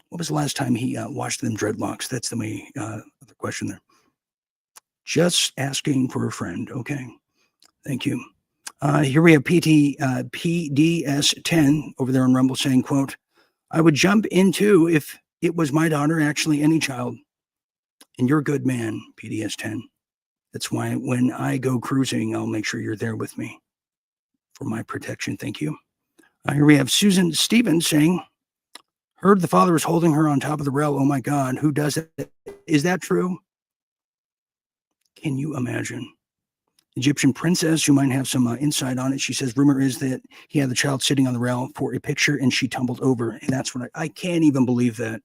what was the last time he washed them dreadlocks? That's the main other question there. Just asking for a friend. Okay. Thank you. Here we have PDS10 over there on Rumble saying, quote, I would jump into if it was my daughter, actually any child. And you're a good man, PDS10. That's why when I go cruising, I'll make sure you're there with me for my protection. Thank you. Here we have Susan Stevens saying, heard the father was holding her on top of the rail. Oh my God, who does it? Is that true? Can you imagine? Egyptian princess, who might have some insight on it. She says, rumor is that he had the child sitting on the rail for a picture and she tumbled over. And that's what I can't even believe that.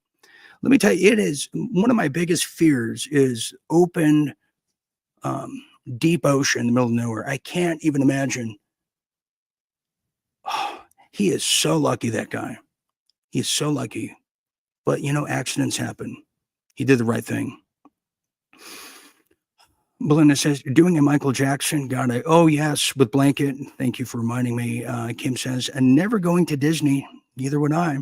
Let me tell you, it is one of my biggest fears is open, deep ocean in the middle of nowhere. I can't even imagine. Oh, he is so lucky, that guy. He is so lucky. But, accidents happen. He did the right thing. Belinda says, you're doing a Michael Jackson. Got it. Oh, yes, with Blanket. Thank you for reminding me. Kim says, and never going to Disney. Neither would I.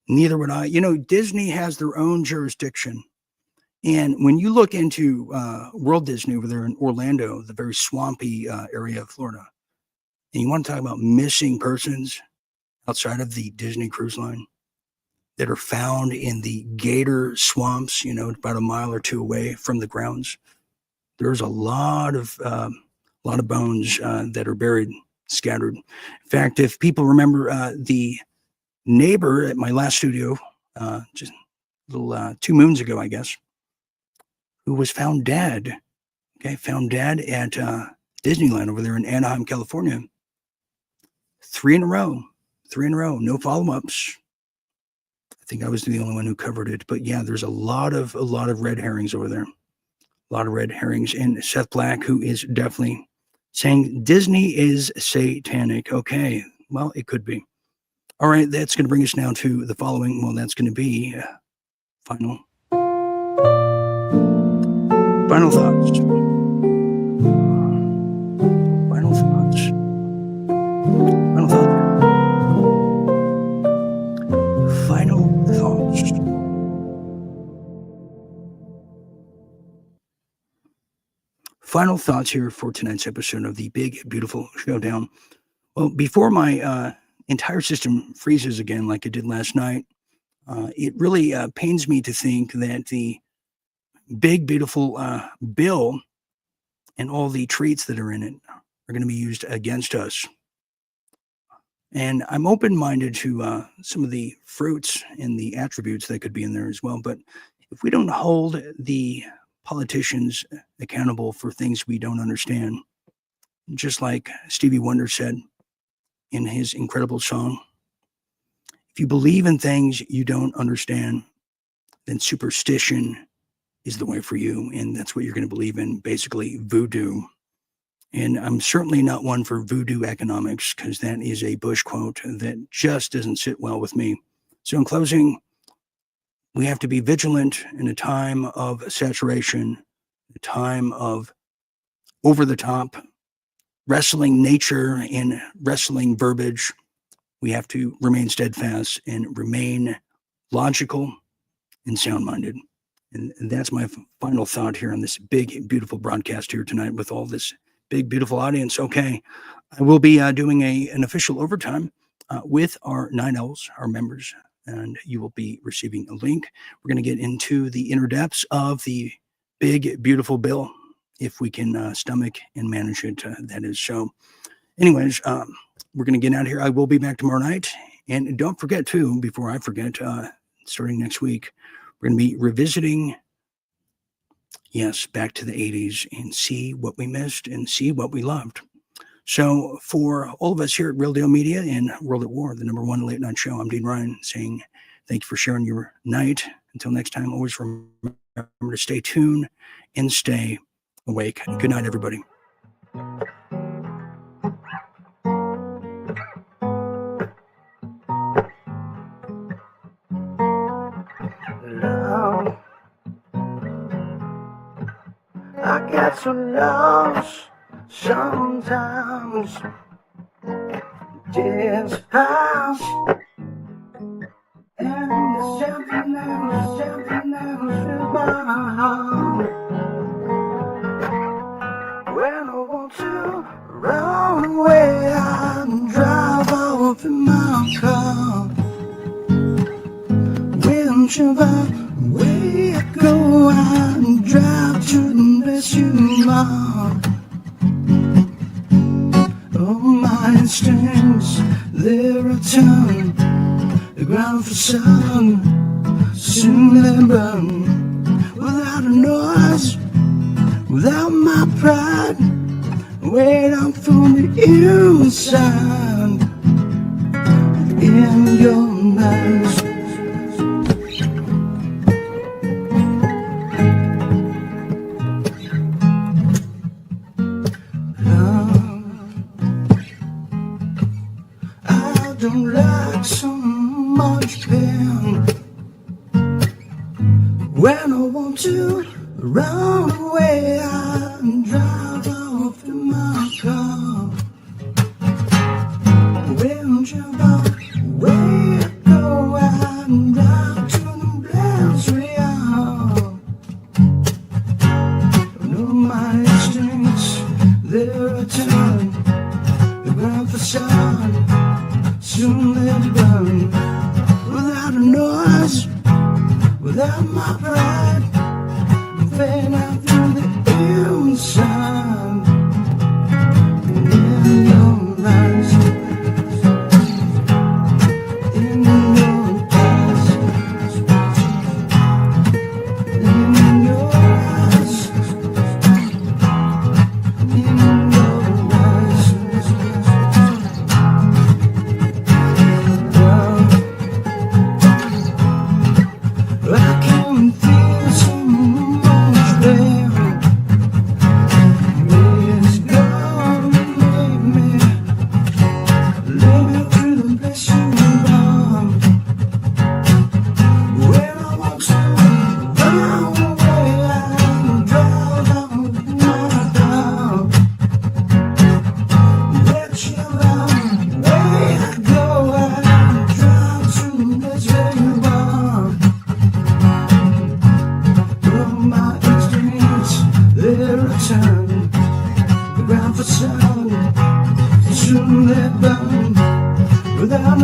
Neither would I. Disney has their own jurisdiction. And when you look into World Disney over there in Orlando, the very swampy area of Florida, and you want to talk about missing persons outside of the Disney Cruise Line that are found in the gator swamps, about a mile or two away from the grounds, there's a lot of bones that are buried, scattered. In fact, if people remember the neighbor at my last studio, just a little 2 moons ago, I guess, who was found dead. Okay, found dead at Disneyland over there in Anaheim, California. 3 in a row, no follow-ups. I think I was the only one who covered it, but yeah, there's a lot of red herrings over there. A lot of red herrings. And Seth Black, who is definitely saying Disney is satanic. Okay, well, it could be. All right, that's going to bring us now to the following. Well, that's going to be final thoughts. Final thoughts. Final thoughts here for tonight's episode of the Big Beautiful Showdown. Well, before my entire system freezes again like it did last night, it really pains me to think that the big, beautiful bill and all the treats that are in it are going to be used against us. And I'm open-minded to some of the fruits and the attributes that could be in there as well. But if we don't hold the politicians accountable for things we don't understand, just like Stevie Wonder said in his incredible song, if you believe in things you don't understand, then superstition is the way for you, and that's what you're going to believe in, basically voodoo. And I'm certainly not one for voodoo economics, because that is a Bush quote that just doesn't sit well with me. So in closing, we have to be vigilant in a time of saturation, a time of over-the-top wrestling nature and wrestling verbiage. We have to remain steadfast and remain logical and sound-minded. And that's my final thought here on this big, beautiful broadcast here tonight with all this big, beautiful audience. Okay, I will be doing an official overtime with our 9Ls, our members, and you will be receiving a link. We're going to get into the inner depths of the big, beautiful bill, if we can stomach and manage it, that is. So anyways, we're going to get out of here. I will be back tomorrow night. And don't forget, too, before I forget, starting next week, we're going to be revisiting, yes, back to the 80s and see what we missed and see what we loved. So for all of us here at Real Deal Media and World at War, the #1 late night show, I'm Dean Ryan saying thank you for sharing your night. Until next time, always remember to stay tuned and stay awake. Good night, everybody. Love, I get so lost sometimes. This house and the something else in my heart. When I want to run away, I drive off in my car. Whichever way I go, I drive to the place you are. Oh, my instincts, they return. The ground for sun, soon they burn. Without a noise, without my pride, wait up from the inside. In your eyes, I don't like so much pain. When I want to run away, I drive off in my car. Whichever way I go, I drive to the place we are. No, my instincts, they return. The ground for sun, soon they burn. Without a noise, without my pride, fade out through the inside. In your eyes, in your eyes, in your eyes, in your eyes. I can feel so much pain. It's gonna leave me through the place you are. When I want to run away, I drive out my car. Whichever way I go, I drive to the place where you are. My instincts, they return. The ground for sun, soon they burn. Without a